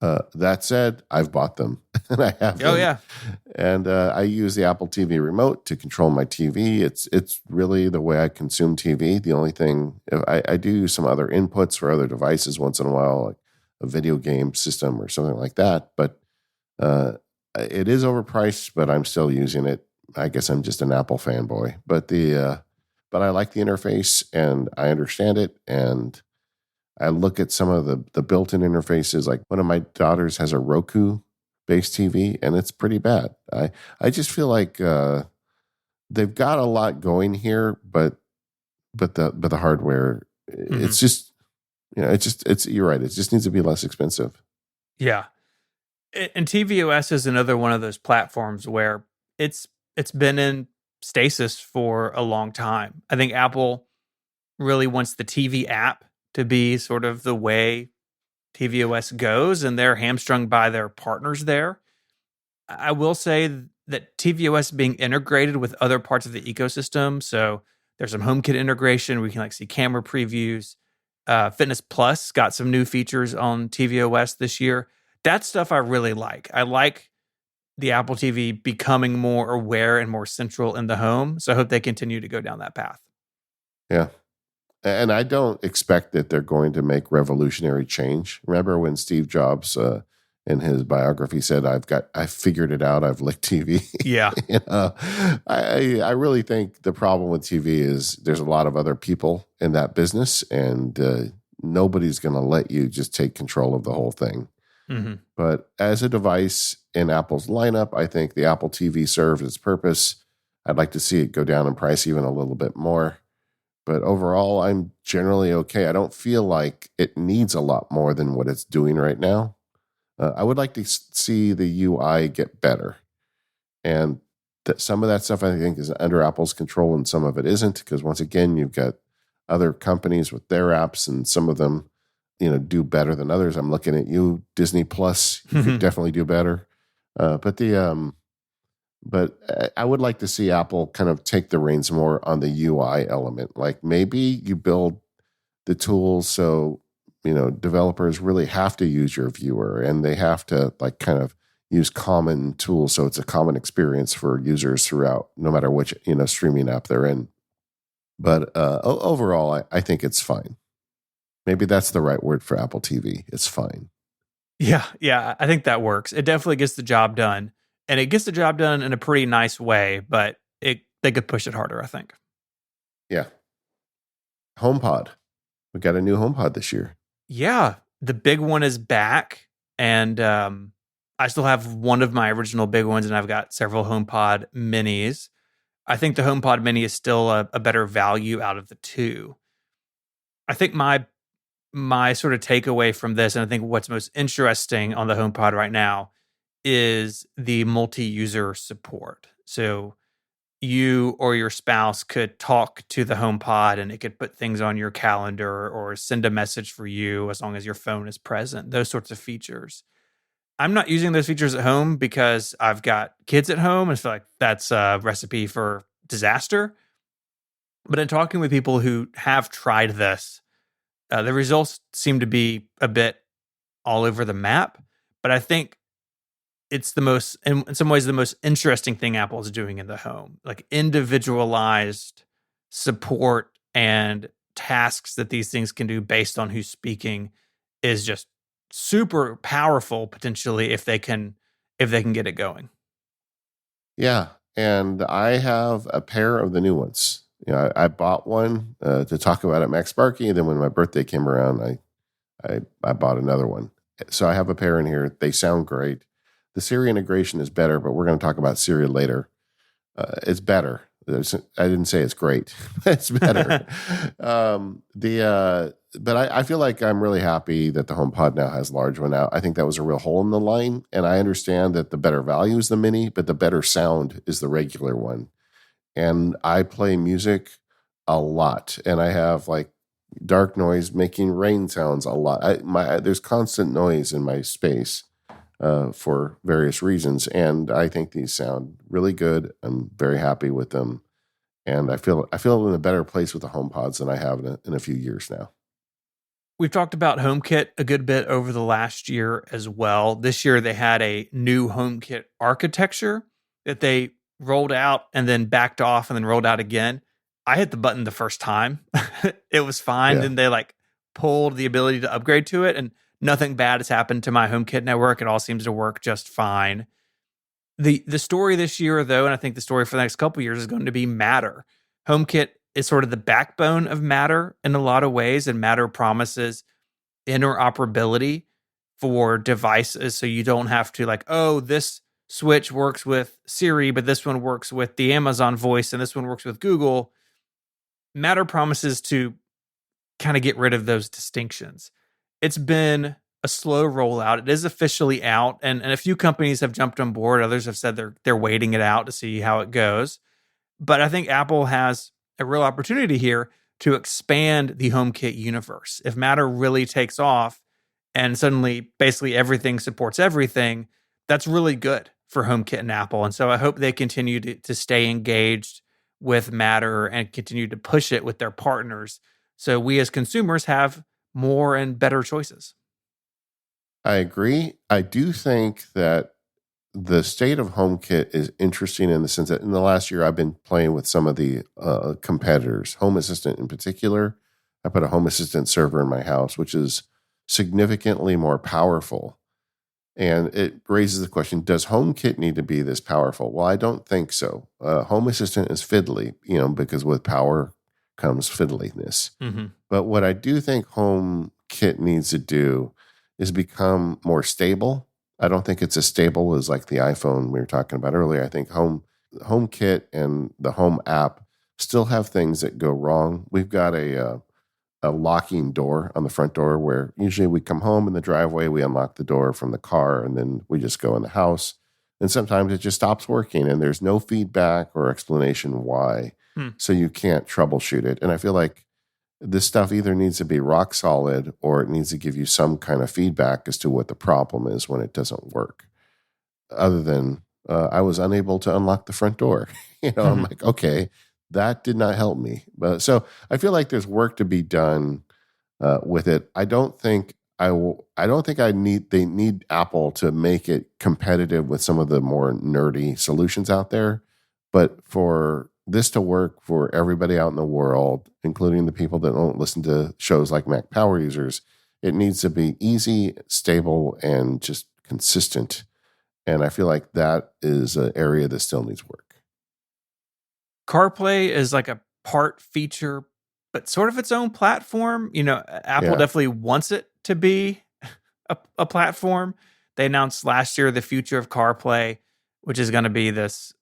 That said, I've bought them and I have them. Oh yeah. And I use the Apple TV remote to control my TV. It's really the way I consume TV. The only thing, I do use some other inputs for other devices once in a while, like a video game system or something like that. But it is overpriced, but I'm still using it. I guess I'm just an Apple fanboy. But but I like the interface and I understand it. And I look at some of the built-in interfaces. Like one of my daughters has a Roku-based TV, and it's pretty bad. I just feel like they've got a lot going here, but the hardware, it's just it's you're right. It just needs to be less expensive. Yeah. And tvOS is another one of those platforms where it's been in stasis for a long time. I think Apple really wants the TV app to be sort of the way tvOS goes, and they're hamstrung by their partners there. I will say that tvOS being integrated with other parts of the ecosystem, so there's some HomeKit integration. We can like see camera previews. Fitness Plus got some new features on tvOS this year. That stuff I really like. I like the Apple TV becoming more aware and more central in the home. So I hope they continue to go down that path. Yeah. And I don't expect that they're going to make revolutionary change. Remember when Steve Jobs, in his biography, said, I figured it out. I've licked TV." Yeah. you know, I really think the problem with TV is there's a lot of other people in that business, and nobody's going to let you just take control of the whole thing. Mm-hmm. But as a device in Apple's lineup, I think the Apple TV serves its purpose. I'd like to see it go down in price even a little bit more. But overall, I'm generally okay. I don't feel like it needs a lot more than what it's doing right now. I would like to see the UI get better. And that some of that stuff I think is under Apple's control and some of it isn't, because once again, you've got other companies with their apps and some of them, do better than others. I'm looking at you, Disney Plus. You could definitely do better. But I would like to see Apple kind of take the reins more on the UI element. Like maybe you build the tools so, developers really have to use your viewer, and they have to like kind of use common tools so it's a common experience for users throughout, no matter which, streaming app they're in. But overall, I think it's fine. Maybe that's the right word for Apple TV. It's fine. Yeah, I think that works. It definitely gets the job done. And it gets the job done in a pretty nice way, but they could push it harder, I think. Yeah. HomePod. We got a new HomePod this year. Yeah, the big one is back, and I still have one of my original big ones, and I've got several HomePod minis. I think the HomePod mini is still a better value out of the two. I think my sort of takeaway from this, and I think what's most interesting on the HomePod right now, is the multi-user support. So you or your spouse could talk to the HomePod and it could put things on your calendar or send a message for you as long as your phone is present, those sorts of features. I'm not using those features at home because I've got kids at home and I feel like that's a recipe for disaster. But in talking with people who have tried this, the results seem to be a bit all over the map. But I think it's in some ways, the most interesting thing Apple is doing in the home, like individualized support and tasks that these things can do based on who's speaking is just super powerful potentially if they can get it going. Yeah. And I have a pair of the new ones. I bought one to talk about at Max Sparky. And then when my birthday came around, I bought another one. So I have a pair in here. They sound great. The Siri integration is better, but we're going to talk about Siri later. It's better. I didn't say it's great. It's better. But I feel like I'm really happy that the HomePod now has large one out. I think that was a real hole in the line, and I understand that the better value is the mini, but the better sound is the regular one. And I play music a lot, and I have like dark noise making rain sounds a lot. There's constant noise in my space for various reasons, and I think these sound really good. I'm very happy with them, and I feel in a better place with the HomePods than I have in a few years now. We've talked about HomeKit a good bit over the last year as well. This year they had a new HomeKit architecture that they rolled out and then backed off and then rolled out again. I hit the button the first time. It was fine. Yeah. Then they pulled the ability to upgrade to it, and nothing bad has happened to my HomeKit network. It all seems to work just fine. The story this year, though, and I think the story for the next couple of years is going to be Matter. HomeKit is sort of the backbone of Matter in a lot of ways, and Matter promises interoperability for devices, so you don't have to this switch works with Siri, but this one works with the Amazon voice, and this one works with Google. Matter promises to kind of get rid of those distinctions. It's been a slow rollout. It is officially out, and a few companies have jumped on board. Others have said they're waiting it out to see how it goes. But I think Apple has a real opportunity here to expand the HomeKit universe. If Matter really takes off and suddenly basically everything supports everything, that's really good for HomeKit and Apple. And so I hope they continue to stay engaged with Matter and continue to push it with their partners, so we as consumers have more and better choices. I agree. I do think that the state of HomeKit is interesting in the sense that in the last year, I've been playing with some of the competitors, Home Assistant in particular. I put a Home Assistant server in my house, which is significantly more powerful. And it raises the question, does HomeKit need to be this powerful? Well, I don't think so. Home Assistant is fiddly, because with power comes fiddliness. Mm-hmm. But what I do think HomeKit needs to do is become more stable. I don't think it's as stable as like the iPhone we were talking about earlier. I think HomeKit and the Home app still have things that go wrong. We've got a locking door on the front door where usually we come home in the driveway, we unlock the door from the car, and then we just go in the house. And sometimes it just stops working and there's no feedback or explanation why. So you can't troubleshoot it. And I feel like this stuff either needs to be rock solid or it needs to give you some kind of feedback as to what the problem is when it doesn't work. Other than I was unable to unlock the front door. I'm like, okay, that did not help me. But so I feel like there's work to be done with it. I don't think they need Apple to make it competitive with some of the more nerdy solutions out there. But for this to work for everybody out in the world, including the people that don't listen to shows like Mac Power Users, it needs to be easy, stable, and just consistent. And I feel like that is an area that still needs work. CarPlay is like a part feature, but sort of its own platform. Apple definitely wants it to be a platform. They announced last year the future of CarPlay, which is going to be this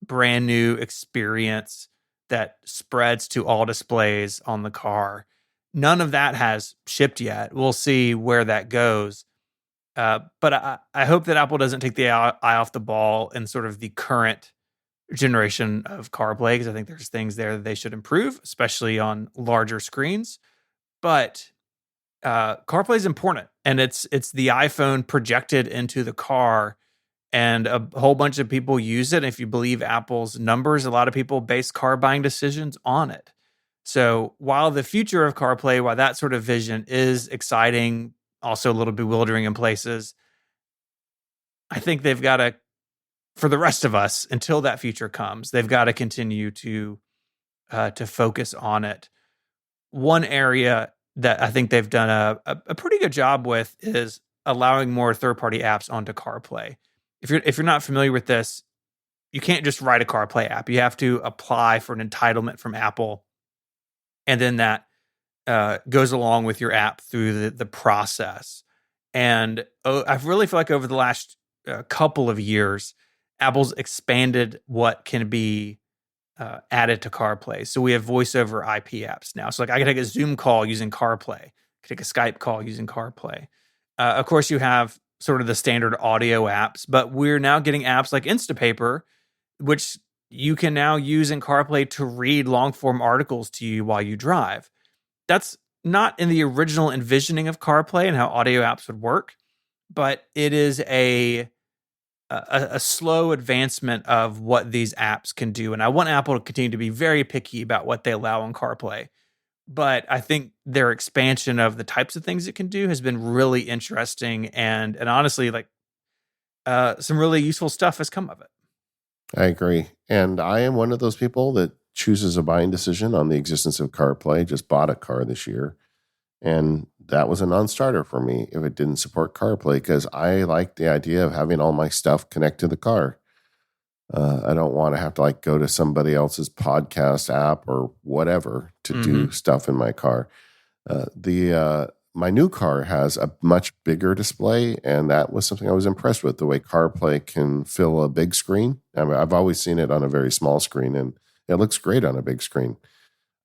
brand new experience that spreads to all displays on the car. None of that has shipped yet. We'll see where that goes. But I hope that Apple doesn't take the eye off the ball in sort of the current generation of CarPlay, because I think there's things there that they should improve, especially on larger screens. But CarPlay is important, and it's the iPhone projected into the car, and a whole bunch of people use it. And if you believe Apple's numbers, a lot of people base car buying decisions on it. So while the future of CarPlay, while that sort of vision is exciting, also a little bewildering in places, I think they've got to, for the rest of us, until that future comes, they've got to continue to focus on it. One area that I think they've done a pretty good job with is allowing more third-party apps onto CarPlay. If you're not familiar with this, you can't just write a CarPlay app. You have to apply for an entitlement from Apple, and then that goes along with your app through the process. And I really feel like over the last couple of years, Apple's expanded what can be added to CarPlay. So we have voice over IP apps now. So like I can take a Zoom call using CarPlay. I can take a Skype call using CarPlay. Of course, you have sort of the standard audio apps, but we're now getting apps like Instapaper, which you can now use in CarPlay to read long-form articles to you while you drive. That's not in the original envisioning of CarPlay and how audio apps would work, but it is a slow advancement of what these apps can do. And I want Apple to continue to be very picky about what they allow on CarPlay. But I think their expansion of the types of things it can do has been really interesting. And honestly, like some really useful stuff has come of it. I agree. And I am one of those people that chooses a buying decision on the existence of CarPlay. Just bought a car this year. And that was a non-starter for me if it didn't support CarPlay, because I like the idea of having all my stuff connect to the car. I don't want to have to go to somebody else's podcast app or whatever to do stuff in my car. My new car has a much bigger display, and that was something I was impressed with, the way CarPlay can fill a big screen. I mean, I've always seen it on a very small screen, and it looks great on a big screen.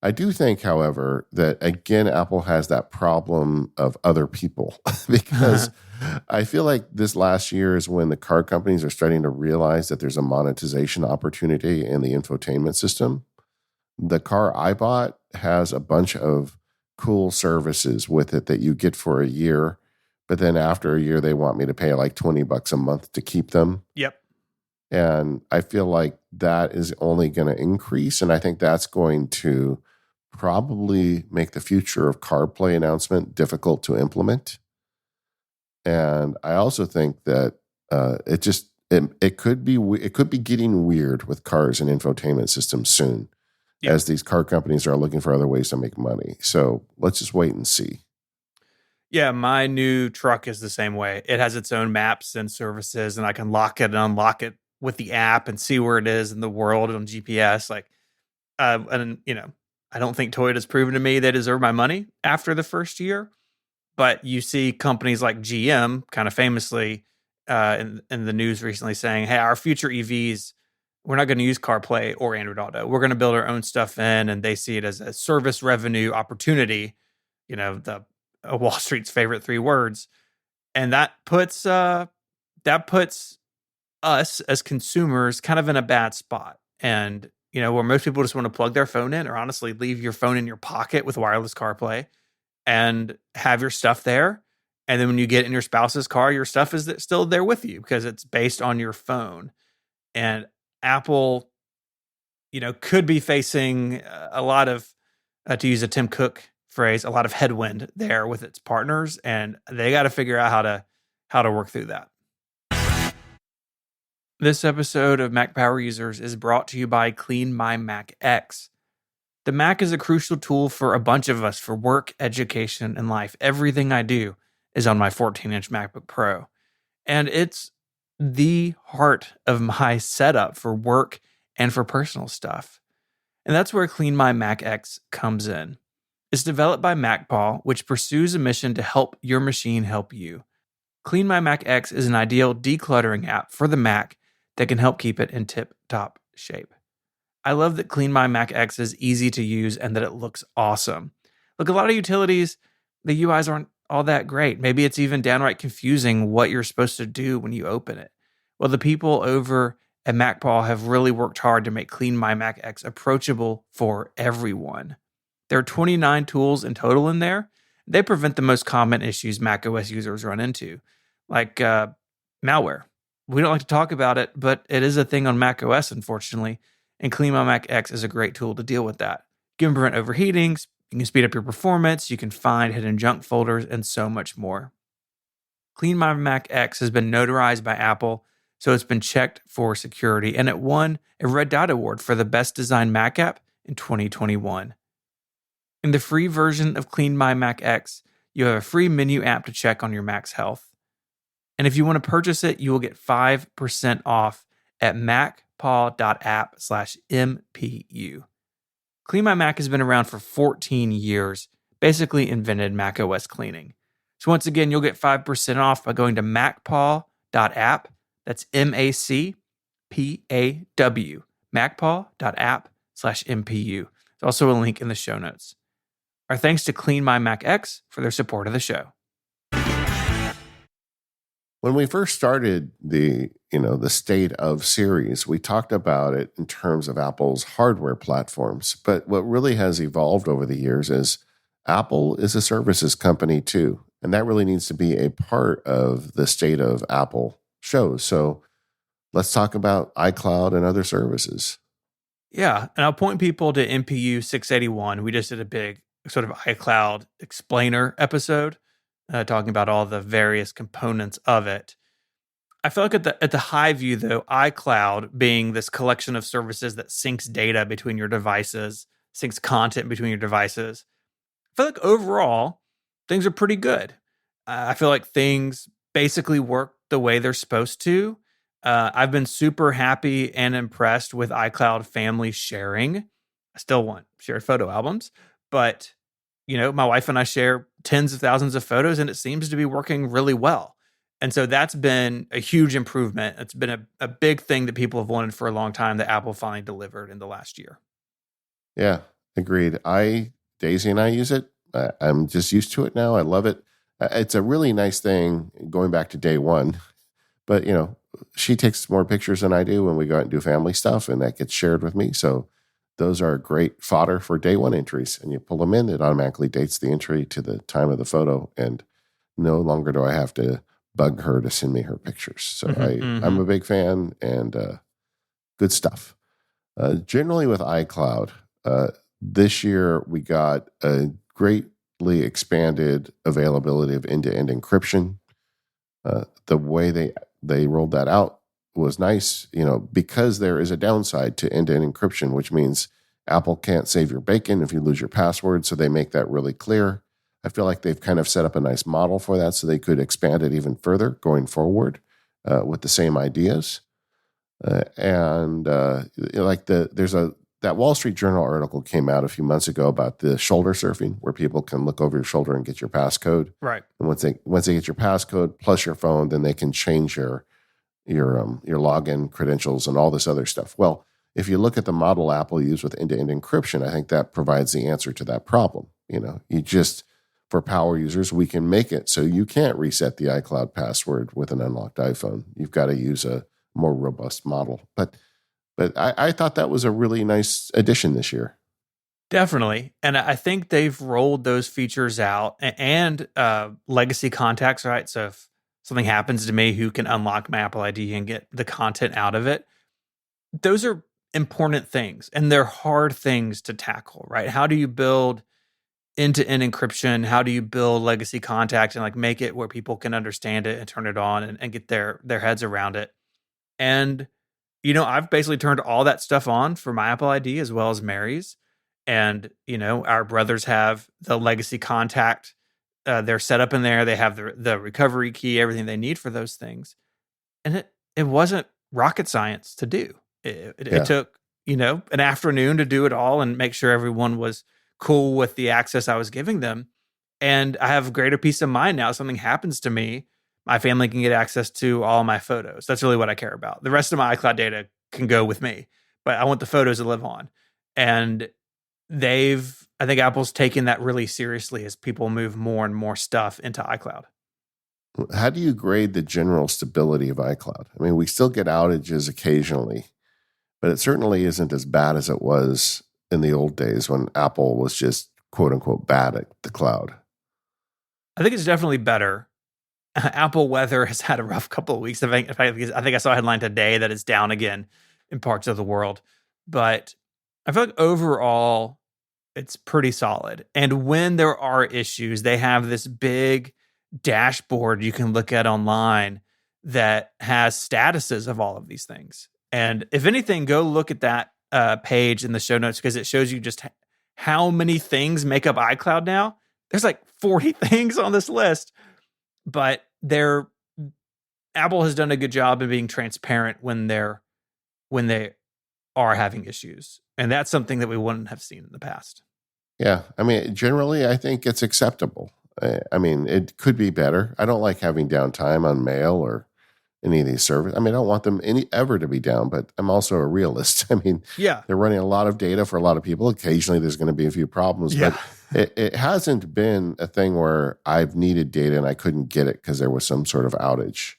I do think, however, that again, Apple has that problem of other people because I feel like this last year is when the car companies are starting to realize that there's a monetization opportunity in the infotainment system. The car I bought has a bunch of cool services with it that you get for a year, but then after a year, they want me to pay like $20 a month to keep them. Yep. And I feel like that is only going to increase. And I think that's going to probably make the future of CarPlay announcement difficult to implement. And I also think that it could be getting weird with cars and infotainment systems soon. Yeah. as these car companies are looking for other ways to make money. So let's just wait and see. Yeah, my new truck is the same way. It has its own maps and services, and I can lock it and unlock it with the app and see where it is in the world on GPS. And I don't think Toyota's proven to me they deserve my money after the first year. But you see companies like GM, kind of famously, in the news recently, saying, "Hey, our future EVs, we're not going to use CarPlay or Android Auto. We're going to build our own stuff in," and they see it as a service revenue opportunity. The Wall Street's favorite three words, and that puts us as consumers kind of in a bad spot. And where most people just want to plug their phone in, or honestly leave your phone in your pocket with wireless CarPlay and have your stuff there. And then when you get in your spouse's car, your stuff is still there with you because it's based on your phone. And Apple, could be facing a lot of, to use a Tim Cook phrase, a lot of headwind there with its partners, and they got to figure out how to work through that. This episode of Mac Power Users is brought to you by Clean My Mac X. The Mac is a crucial tool for a bunch of us for work, education, and life. Everything I do is on my 14-inch MacBook Pro. And it's the heart of my setup for work and for personal stuff. And that's where Clean My Mac X comes in. It's developed by MacPaw, which pursues a mission to help your machine help you. Clean My Mac X is an ideal decluttering app for the Mac that can help keep it in tip-top shape. I love that Clean My Mac X is easy to use and that it looks awesome. Look, a lot of utilities, the UIs aren't all that great. Maybe it's even downright confusing what you're supposed to do when you open it. Well, the people over at MacPaw have really worked hard to make Clean My Mac X approachable for everyone. There are 29 tools in total in there. They prevent the most common issues macOS users run into, like malware. We don't like to talk about it, but it is a thing on macOS, unfortunately, and Clean My Mac X is a great tool to deal with that. You can prevent overheating, you can speed up your performance, you can find hidden junk folders, and so much more. Clean My Mac X has been notarized by Apple, so it's been checked for security, and it won a Red Dot Award for the Best Designed Mac App in 2021. In the free version of Clean My Mac X, you have a free menu app to check on your Mac's health. And if you want to purchase it, you will get 5% off at macpaw.app/MPU. Clean My Mac has been around for 14 years, basically invented macOS cleaning. So once again, you'll get 5% off by going to macpaw.app. That's MACPAW, macpaw.app/MPU. There's also a link in the show notes. Our thanks to Clean My Mac X for their support of the show. When we first started the State of series, we talked about it in terms of Apple's hardware platforms. But what really has evolved over the years is Apple is a services company too. And that really needs to be a part of the State of Apple shows. So let's talk about iCloud and other services. Yeah, and I'll point people to MPU 681. We just did a big sort of iCloud explainer episode talking about all the various components of it. I feel like at the high view, though, iCloud being this collection of services that syncs data between your devices, syncs content between your devices, I feel like overall, things are pretty good. I feel like things basically work the way they're supposed to. I've been super happy and impressed with iCloud family sharing. I still want shared photo albums, but my wife and I share tens of thousands of photos, and it seems to be working really well. And so that's been a huge improvement. It's been a big thing that people have wanted for a long time that Apple finally delivered in the last year. Yeah, agreed. Daisy and I use it. I'm just used to it now. I love it. It's a really nice thing going back to day one. But, she takes more pictures than I do when we go out and do family stuff, and that gets shared with me. So those are great fodder for day one entries. And you pull them in, it automatically dates the entry to the time of the photo. And no longer do I have to bug her to send me her pictures. So I'm a big fan, and good stuff. Generally with iCloud, this year we got a greatly expanded availability of end-to-end encryption. The way they rolled that out was nice, because there is a downside to end-to-end encryption, which means Apple can't save your bacon if you lose your password, so they make that really clear. I feel like they've kind of set up a nice model for that so they could expand it even further going forward with the same ideas. That Wall Street Journal article came out a few months ago about the shoulder surfing, where people can look over your shoulder and get your passcode. Right. And once they get your passcode plus your phone, then they can change your login credentials and all this other stuff. Well, if you look at the model Apple used with end-to-end encryption, I think that provides the answer to that problem. For power users, we can make it so you can't reset the iCloud password with an unlocked iPhone. You've got to use a more robust model. But I thought that was a really nice addition this year. Definitely. And I think they've rolled those features out and legacy contacts, right? So if something happens to me, who can unlock my Apple ID and get the content out of it? Those are important things, and they're hard things to tackle, right? How do you build end-to-end encryption? How do you build legacy contact and make it where people can understand it and turn it on and get their heads around it? And I've basically turned all that stuff on for my Apple ID as well as Mary's. And, our brothers have the legacy contact. They're set up in there. They have the recovery key, everything they need for those things. And it wasn't rocket science to do. It took, an afternoon to do it all and make sure everyone was cool with the access I was giving them. And I have greater peace of mind now. If something happens to me, my family can get access to all my photos. That's really what I care about. The rest of my iCloud data can go with me, but I want the photos to live on. And I think Apple's taken that really seriously as people move more and more stuff into iCloud. How do you grade the general stability of iCloud? I mean, we still get outages occasionally, but it certainly isn't as bad as it was in the old days when Apple was just quote unquote bad at the cloud. I think it's definitely better. Apple weather has had a rough couple of weeks. I think I saw a headline today that it's down again in parts of the world, but I feel like overall it's pretty solid. And when there are issues, they have this big dashboard you can look at online that has statuses of all of these things. And if anything, go look at that page in the show notes, because it shows you just how many things make up iCloud now. There's 40 things on this list, but Apple has done a good job of being transparent when they are having issues. And that's something that we wouldn't have seen in the past. Yeah. I mean, generally, I think it's acceptable. I mean, it could be better. I don't like having downtime on mail or any of these services. I mean, I don't want them ever to be down, but I'm also a realist. I mean, they're running a lot of data for a lot of people. Occasionally there's going to be a few problems, but it hasn't been a thing where I've needed data and I couldn't get it because there was some sort of outage.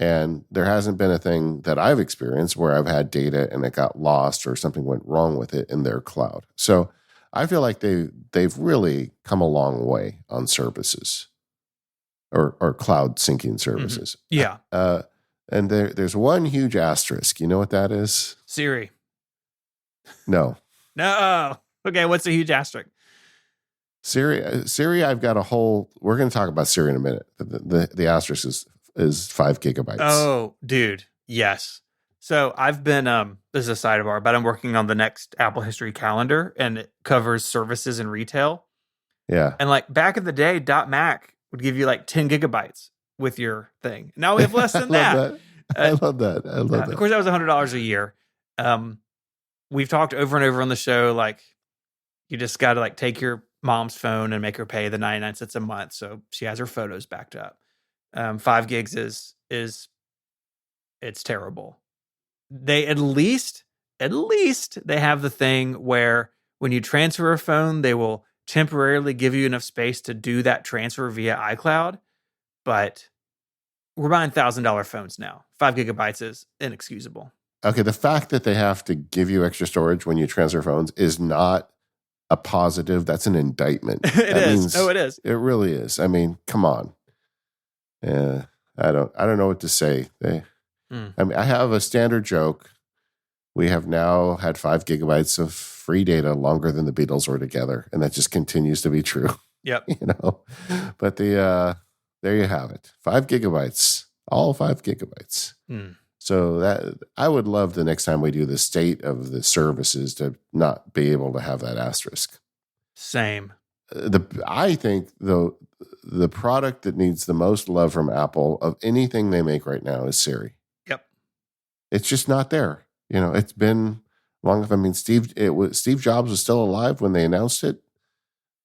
And there hasn't been a thing that I've experienced where I've had data and it got lost or something went wrong with it in their cloud. So I feel like they've really come a long way on services or cloud syncing services. Mm-hmm. Yeah. And there's one huge asterisk. You know what that is? Siri. No. No. Okay, what's the huge asterisk? Siri, I've got a whole... We're going to talk about Siri in a minute. The asterisk is 5 gigabytes. Oh, dude. Yes. So I've been, this is a sidebar, but I'm working on the next Apple History calendar, and it covers services and retail. Yeah. And back in the day, .Mac would give you 10 gigabytes with your thing. Now we have less than that. I love that. Of course, that was $100 a year. We've talked over and over on the show, you just got to take your mom's phone and make her pay the 99 cents a month so she has her photos backed up. 5 gigs is it's terrible. They at least they have the thing where when you transfer a phone, they will temporarily give you enough space to do that transfer via iCloud. But we're buying $1,000 phones now. 5 gigabytes is inexcusable. Okay, the fact that they have to give you extra storage when you transfer phones is not a positive. That's an indictment. It is. It is. It really is. I mean, come on. Yeah, I don't know what to say. I mean, I have a standard joke. We have now had 5 gigabytes of free data longer than the Beatles were together, and that just continues to be true. Yep. But there you have it. 5 gigabytes, all 5 gigabytes. So that I would love the next time we do the state of the services to not be able to have that asterisk. Same. I think though the product that needs the most love from Apple of anything they make right now is Siri. Yep. It's just not there. It's been long enough. I mean, Steve Jobs was still alive when they announced it.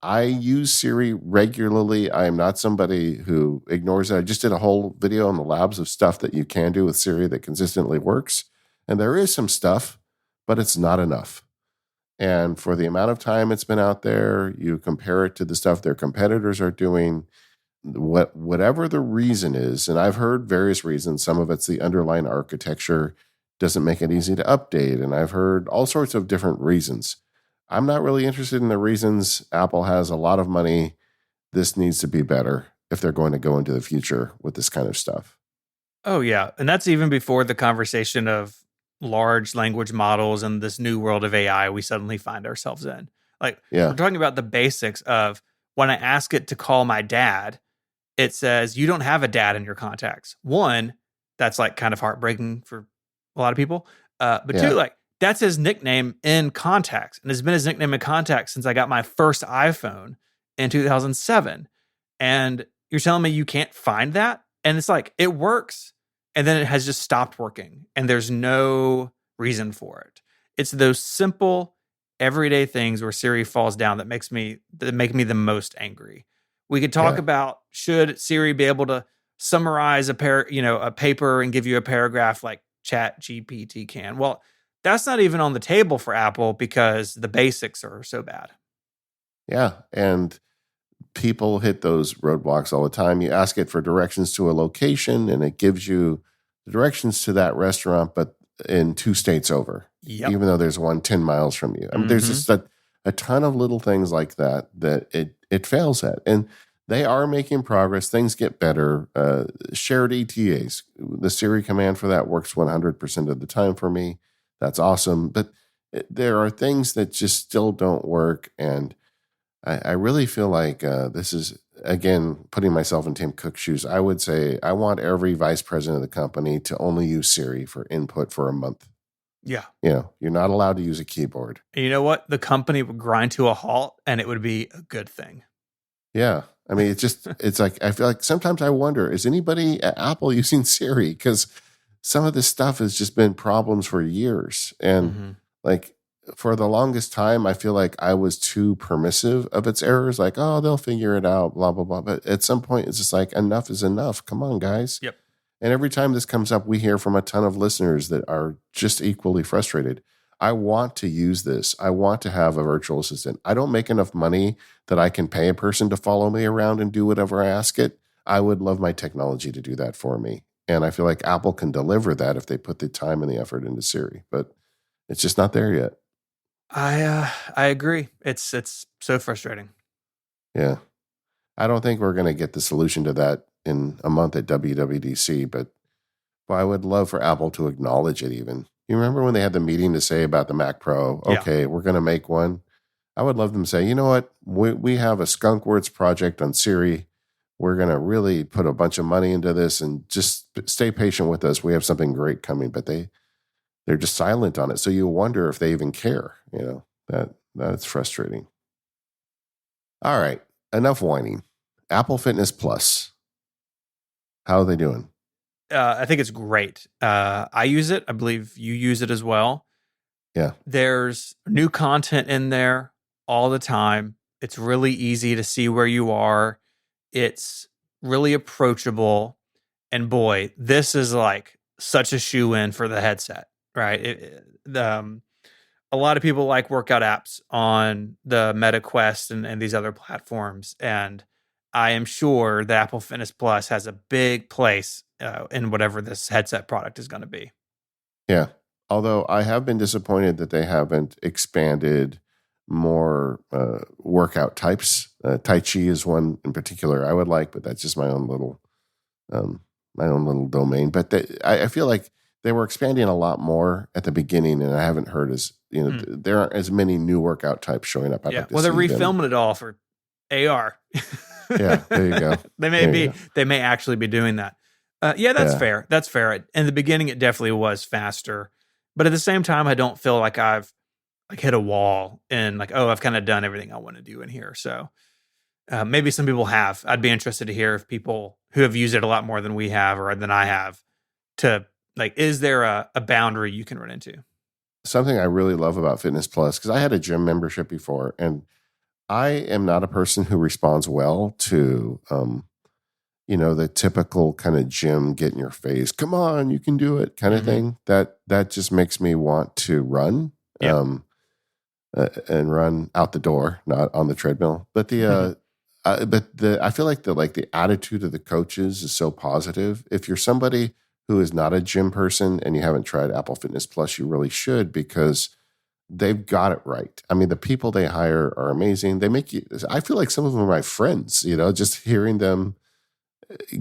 I use Siri regularly. I am not somebody who ignores it. I just did a whole video on the labs of stuff that you can do with Siri that consistently works. And there is some stuff, but it's not enough. And for the amount of time it's been out there, you compare it to the stuff their competitors are doing, whatever the reason is, and I've heard various reasons. Some of it's the underlying architecture doesn't make it easy to update. And I've heard all sorts of different reasons. I'm not really interested in the reasons. Apple has a lot of money. This needs to be better if they're going to go into the future with this kind of stuff. Oh, yeah. And that's even before the conversation of large language models and this new world of AI we suddenly find ourselves in. Like, Yeah. we're talking about the basics of when I ask it to call my dad, it says, you don't have a dad in your contacts. One, that's like kind of heartbreaking for a lot of people. But Yeah. two, like, that's his nickname in contacts. And it's been his nickname in contacts since I got my first iPhone in 2007. And you're telling me you can't find that? And it's like, it works. And then it has just stopped working. And there's no reason for it. It's those simple, everyday things where Siri falls down that make me the most angry. We could talk about, should Siri be able to summarize a paper and give you a paragraph like Chat GPT can? Well, that's not even on the table for Apple because the basics are so bad. Yeah. And people hit those roadblocks all the time. You ask it for directions to a location and it gives you the directions to that restaurant, but in 2 states over, even though there's one 10 miles from you. I mean, there's just a ton of little things like that it fails at. And they are making progress. Things get better. Shared ETAs. The Siri command for that works 100% of the time for me. That's awesome. But there are things that just still don't work. And I really feel like this is, again, putting myself in Tim Cook's shoes. I would say I want every vice president of the company to only use Siri for input for a month. Yeah. You're not allowed to use a keyboard. And you know what? The company would grind to a halt and it would be a good thing. Yeah. I mean, it's like, I feel like sometimes I wonder, is anybody at Apple using Siri? Because some of this stuff has just been problems for years. And like, for the longest time, I feel like I was too permissive of its errors. Like, oh, they'll figure it out, blah, blah, blah. But at some point, it's just like, enough is enough. Come on, guys. Yep. And every time this comes up, we hear from a ton of listeners that are just equally frustrated. I want to use this. I want to have a virtual assistant. I don't make enough money that I can pay a person to follow me around and do whatever I ask it. I would love my technology to do that for me. And I feel like Apple can deliver that if they put the time and the effort into Siri. But it's just not there yet. I agree. It's so frustrating. Yeah. I don't think we're going to get the solution to that in a month at WWDC, but I would love for Apple to acknowledge it even. You remember when they had the meeting to say about the Mac Pro, okay, we're going to make one. I would love them to say, you know what? We have a skunkworks project on Siri. We're going to really put a bunch of money into this and just stay patient with us. We have something great coming, but they're just silent on it. So you wonder if they even care. That's frustrating. All right. Enough whining. Apple Fitness Plus. How are they doing? I think it's great. I use it. I believe you use it as well. Yeah. There's new content in there all the time. It's really easy to see where you are. It's really approachable. And boy, this is like such a shoe-in for the headset, right? A lot of people like workout apps on the Meta Quest and these other platforms. And I am sure that Apple Fitness Plus has a big place in whatever this headset product is going to be. Yeah. Although I have been disappointed that they haven't expanded more workout types. Tai Chi is one in particular I would like, but that's just my own little domain. But I feel like they were expanding a lot more at the beginning, and I haven't heard there aren't as many new workout types showing up. Like they're refilming it all for AR. Yeah, there you go. They may actually be doing that. Yeah, that's Yeah. fair. That's fair. In the beginning, it definitely was faster, but at the same time, I don't feel like I've like hit a wall and like, oh, I've kind of done everything I want to do in here. So maybe some people have. I'd be interested to hear if people who have used it a lot more than we have or than I have to like, is there a boundary you can run into? Something I really love about Fitness Plus, because I had a gym membership before, and I am not a person who responds well to, the typical kind of gym get in your face, come on, you can do it kind of Hmm. thing. That just makes me want to run, Yep. and run out the door, not on the treadmill. But I feel like the attitude of the coaches is so positive. If you're somebody who is not a gym person and you haven't tried Apple Fitness Plus, you really should, because they've got it right. I mean, the people they hire are amazing. They make you. I feel like some of them are my friends. Just hearing them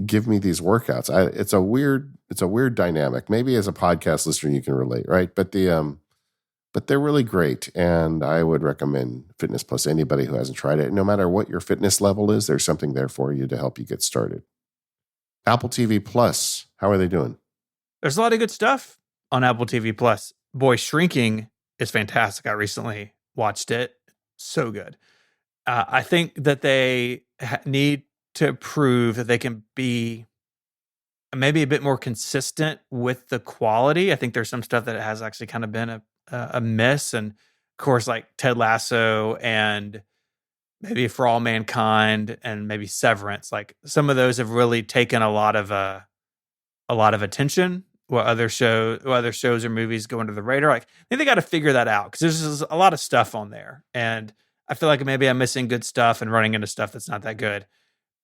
give me these workouts. It's a weird dynamic. Maybe as a podcast listener, you can relate, right? But they're really great, and I would recommend Fitness Plus to anybody who hasn't tried it. No matter what your fitness level is, there's something there for you to help you get started. Apple TV Plus, how are they doing? There's a lot of good stuff on Apple TV Plus. Boy, Shrinking is fantastic. I recently watched it. So good. I think that they need to prove that they can be maybe a bit more consistent with the quality. I think there's some stuff that has actually kind of been a miss, and of course, like Ted Lasso and maybe For All Mankind and maybe Severance. Like some of those have really taken a lot of attention. What other shows or movies go under the radar? Like I think they got to figure that out because there's just a lot of stuff on there, and I feel like maybe I'm missing good stuff and running into stuff that's not that good.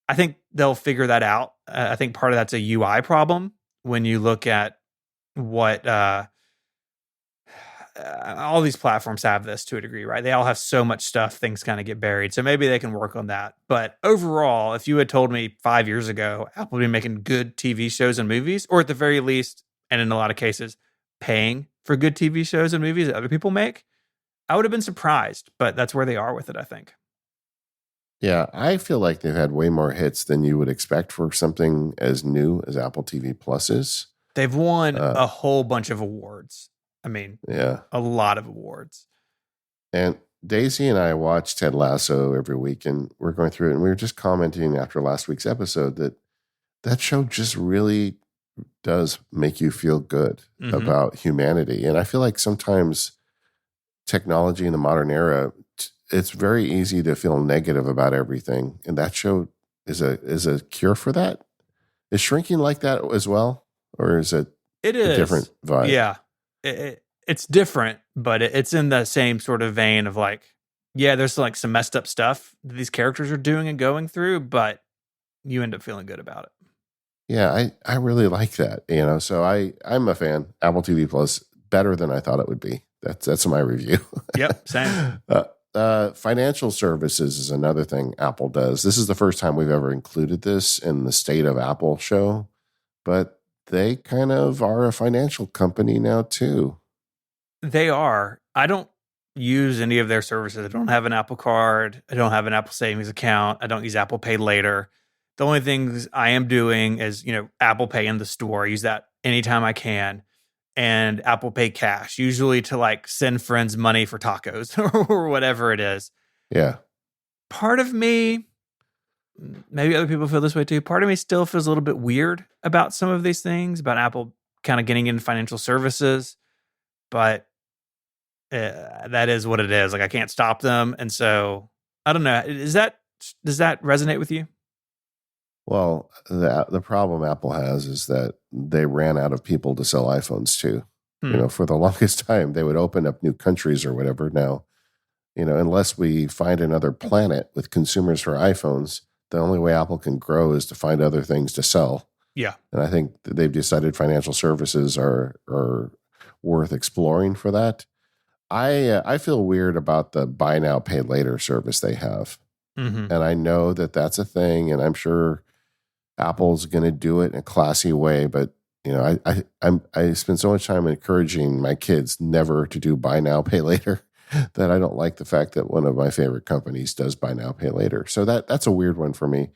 I think they'll figure that out. I think part of that's a UI problem when you look at what all these platforms have this to a degree, right? They all have so much stuff, things kind of get buried. So maybe they can work on that. But overall, if you had told me 5 years ago, Apple would be making good TV shows and movies, or at the very least, and in a lot of cases, paying for good TV shows and movies that other people make, I would have been surprised. But that's where they are with it, I think. Yeah, I feel like they've had way more hits than you would expect for something as new as Apple TV Plus is. They've won Uh, a whole bunch of awards. I mean, yeah. a lot of awards. And Daisy and I watch Ted Lasso every week, and we're going through it, and we were just commenting after last week's episode that show just really does make you feel good Hmm. about humanity. And I feel like sometimes technology in the modern era, it's very easy to feel negative about everything, and that show is a cure for that. Is Shrinking like that as well, or is it It a different is. vibe? Yeah. It's different, but it's in the same sort of vein of like, yeah, there's like some messed up stuff that these characters are doing and going through, but you end up feeling good about it. Yeah, I really like that. So I'm a fan. Apple TV Plus better than I thought it would be. That's my review. Yep. Same. Financial services is another thing Apple does. This is the first time we've ever included this in the State of Apple show, but they kind of are a financial company now too. They are. I don't use any of their services. I don't have an Apple card. I don't have an Apple savings account. I don't use Apple Pay Later. The only things I am doing is, Apple Pay in the store. I use that anytime I can. And Apple Pay Cash, usually to like send friends money for tacos or whatever it is. Yeah. Part of me, maybe other people feel this way too. Part of me still feels a little bit weird about some of these things, about Apple kind of getting into financial services, but that is what it is. Like I can't stop them, and so I don't know. Does that resonate with you? Well, the problem Apple has is that they ran out of people to sell iPhones to. Hmm. For the longest time, they would open up new countries or whatever. Now, unless we find another planet with consumers for iPhones, the only way Apple can grow is to find other things to sell. Yeah. And I think that they've decided financial services are worth exploring for that. I feel weird about the buy now, pay later service they have. Mm-hmm. And I know that that's a thing, and I'm sure Apple's going to do it in a classy way, but I spend so much time encouraging my kids never to do buy now, pay later that I don't like the fact that one of my favorite companies does buy now, pay later. So that's a weird one for me.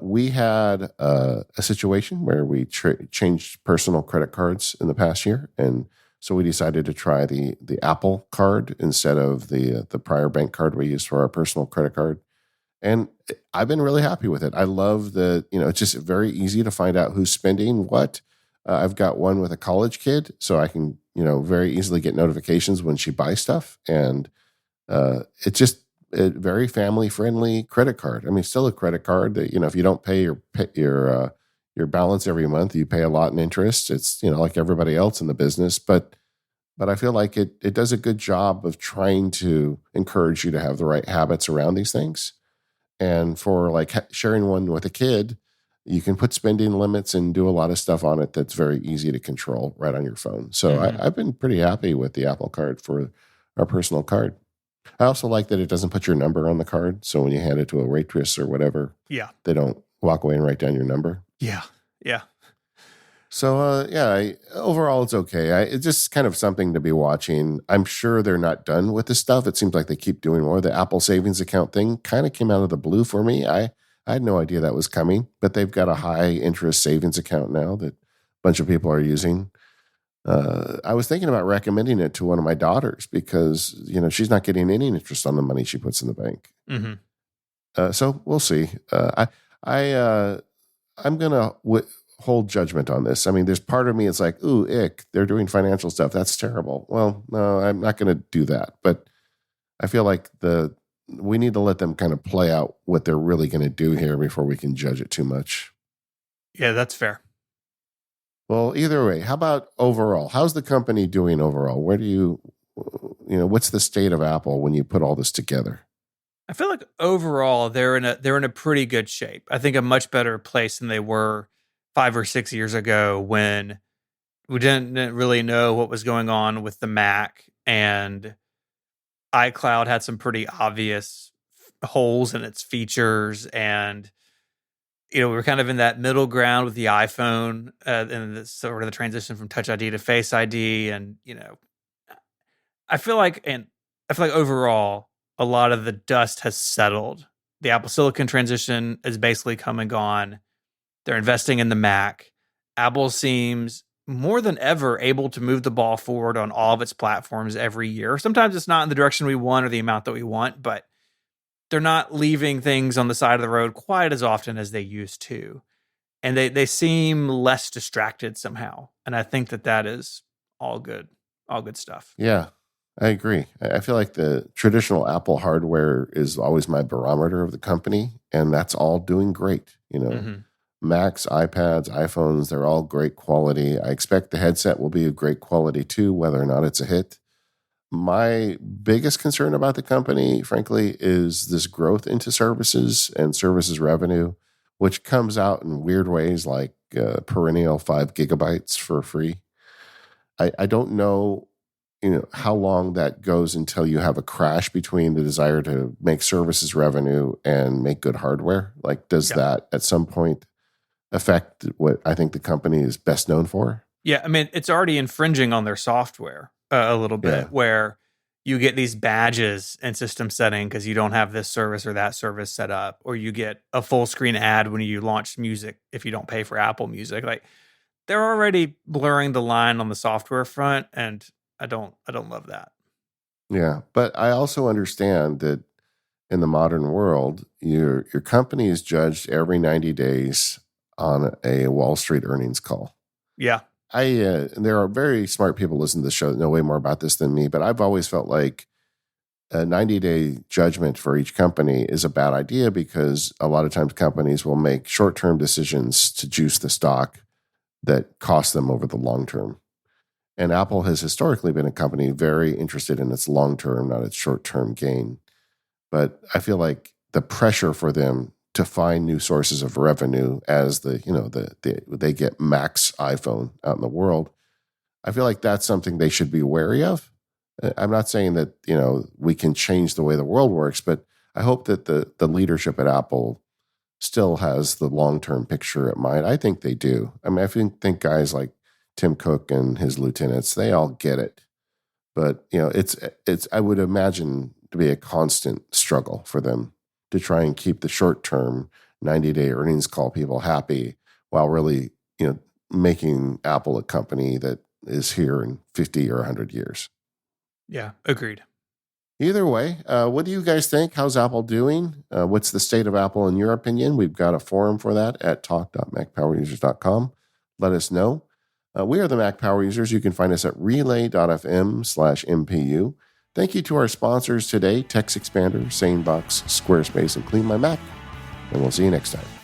We had a situation where we changed personal credit cards in the past year, and so we decided to try the Apple card instead of the prior bank card we used for our personal credit card. And I've been really happy with it. I love it's just very easy to find out who's spending what. I've got one with a college kid, so I can, very easily get notifications when she buys stuff. And it's just a very family friendly credit card. I mean, still a credit card that, if you don't pay your balance every month, you pay a lot in interest. It's, like everybody else in the business, but I feel like it does a good job of trying to encourage you to have the right habits around these things. And for like sharing one with a kid, you can put spending limits and do a lot of stuff on it that's very easy to control right on your phone. So Hmm. I've been pretty happy with the Apple Card for our personal card. I also like that it doesn't put your number on the card. So when you hand it to a waitress or whatever, Yeah. they don't walk away and write down your number. Yeah. Yeah. So overall it's okay. It's just kind of something to be watching. I'm sure they're not done with this stuff. It seems like they keep doing more. The Apple savings account thing kind of came out of the blue for me. I had no idea that was coming, but they've got a high interest savings account now that a bunch of people are using. I was thinking about recommending it to one of my daughters because she's not getting any interest on the money she puts in the bank. Hmm. So we'll see. I'm gonna hold judgment on this. I mean, there's part of me it's like, ooh, ick, they're doing financial stuff. That's terrible. Well, no, I'm not going to do that. But I feel like we need to let them kind of play out what they're really going to do here before we can judge it too much. Yeah, that's fair. Well, either way, how about overall? How's the company doing overall? Where do what's the state of Apple when you put all this together? I feel like overall they're in a pretty good shape. I think a much better place than they were 5 or 6 years ago when we didn't really know what was going on with the Mac, and iCloud had some pretty obvious holes in its features, and we were kind of in that middle ground with the iPhone, and the sort of the transition from Touch ID to Face ID, and I feel like, and I feel like overall, a lot of the dust has settled. The Apple Silicon transition is basically come and gone. They're investing in the Mac. Apple seems more than ever able to move the ball forward on all of its platforms every year. Sometimes it's not in the direction we want or the amount that we want, but they're not leaving things on the side of the road quite as often as they used to. And they seem less distracted somehow. And I think that is all good stuff. Yeah, I agree. I feel like the traditional Apple hardware is always my barometer of the company, and that's all doing great. Hmm. Macs, iPads, iPhones, they're all great quality. I expect the headset will be of great quality too, whether or not it's a hit. My biggest concern about the company, frankly, is this growth into services and services revenue, which comes out in weird ways like perennial 5 gigabytes for free. I don't know, how long that goes until you have a crash between the desire to make services revenue and make good hardware. Like, does Yeah. that at some point affect what I think the company is best known for? Yeah, I mean, it's already infringing on their software a little bit, Yeah. where you get these badges in system setting because you don't have this service or that service set up, or you get a full screen ad when you launch music if you don't pay for Apple Music. Like, they're already blurring the line on the software front, and I don't love that. Yeah. But I also understand that in the modern world, your company is judged every 90 days on a Wall Street earnings call. Yeah, There are very smart people listening to the show that know way more about this than me, but I've always felt like a 90-day judgment for each company is a bad idea because a lot of times companies will make short-term decisions to juice the stock that cost them over the long term. And Apple has historically been a company very interested in its long term, not its short term gain. But I feel like the pressure for them to find new sources of revenue as they get max iPhone out in the world, I feel like that's something they should be wary of. I'm not saying that we can change the way the world works, but I hope that the leadership at Apple still has the long term picture at mind. I think they do. I mean, I think guys like Tim Cook and his lieutenants, they all get it. But it's I would imagine to be a constant struggle for them to try and keep the short term 90-day earnings call people happy while really, making Apple a company that is here in 50 or 100 years. Yeah, agreed. Either way, what do you guys think? How's Apple doing? What's the state of Apple in your opinion? We've got a forum for that at talk.macpowerusers.com. Let us know. We are the Mac Power Users. You can find us at relay.fm/MPU. Thank you to our sponsors today, TextExpander, SaneBox, Squarespace, and Clean My Mac. And we'll see you next time.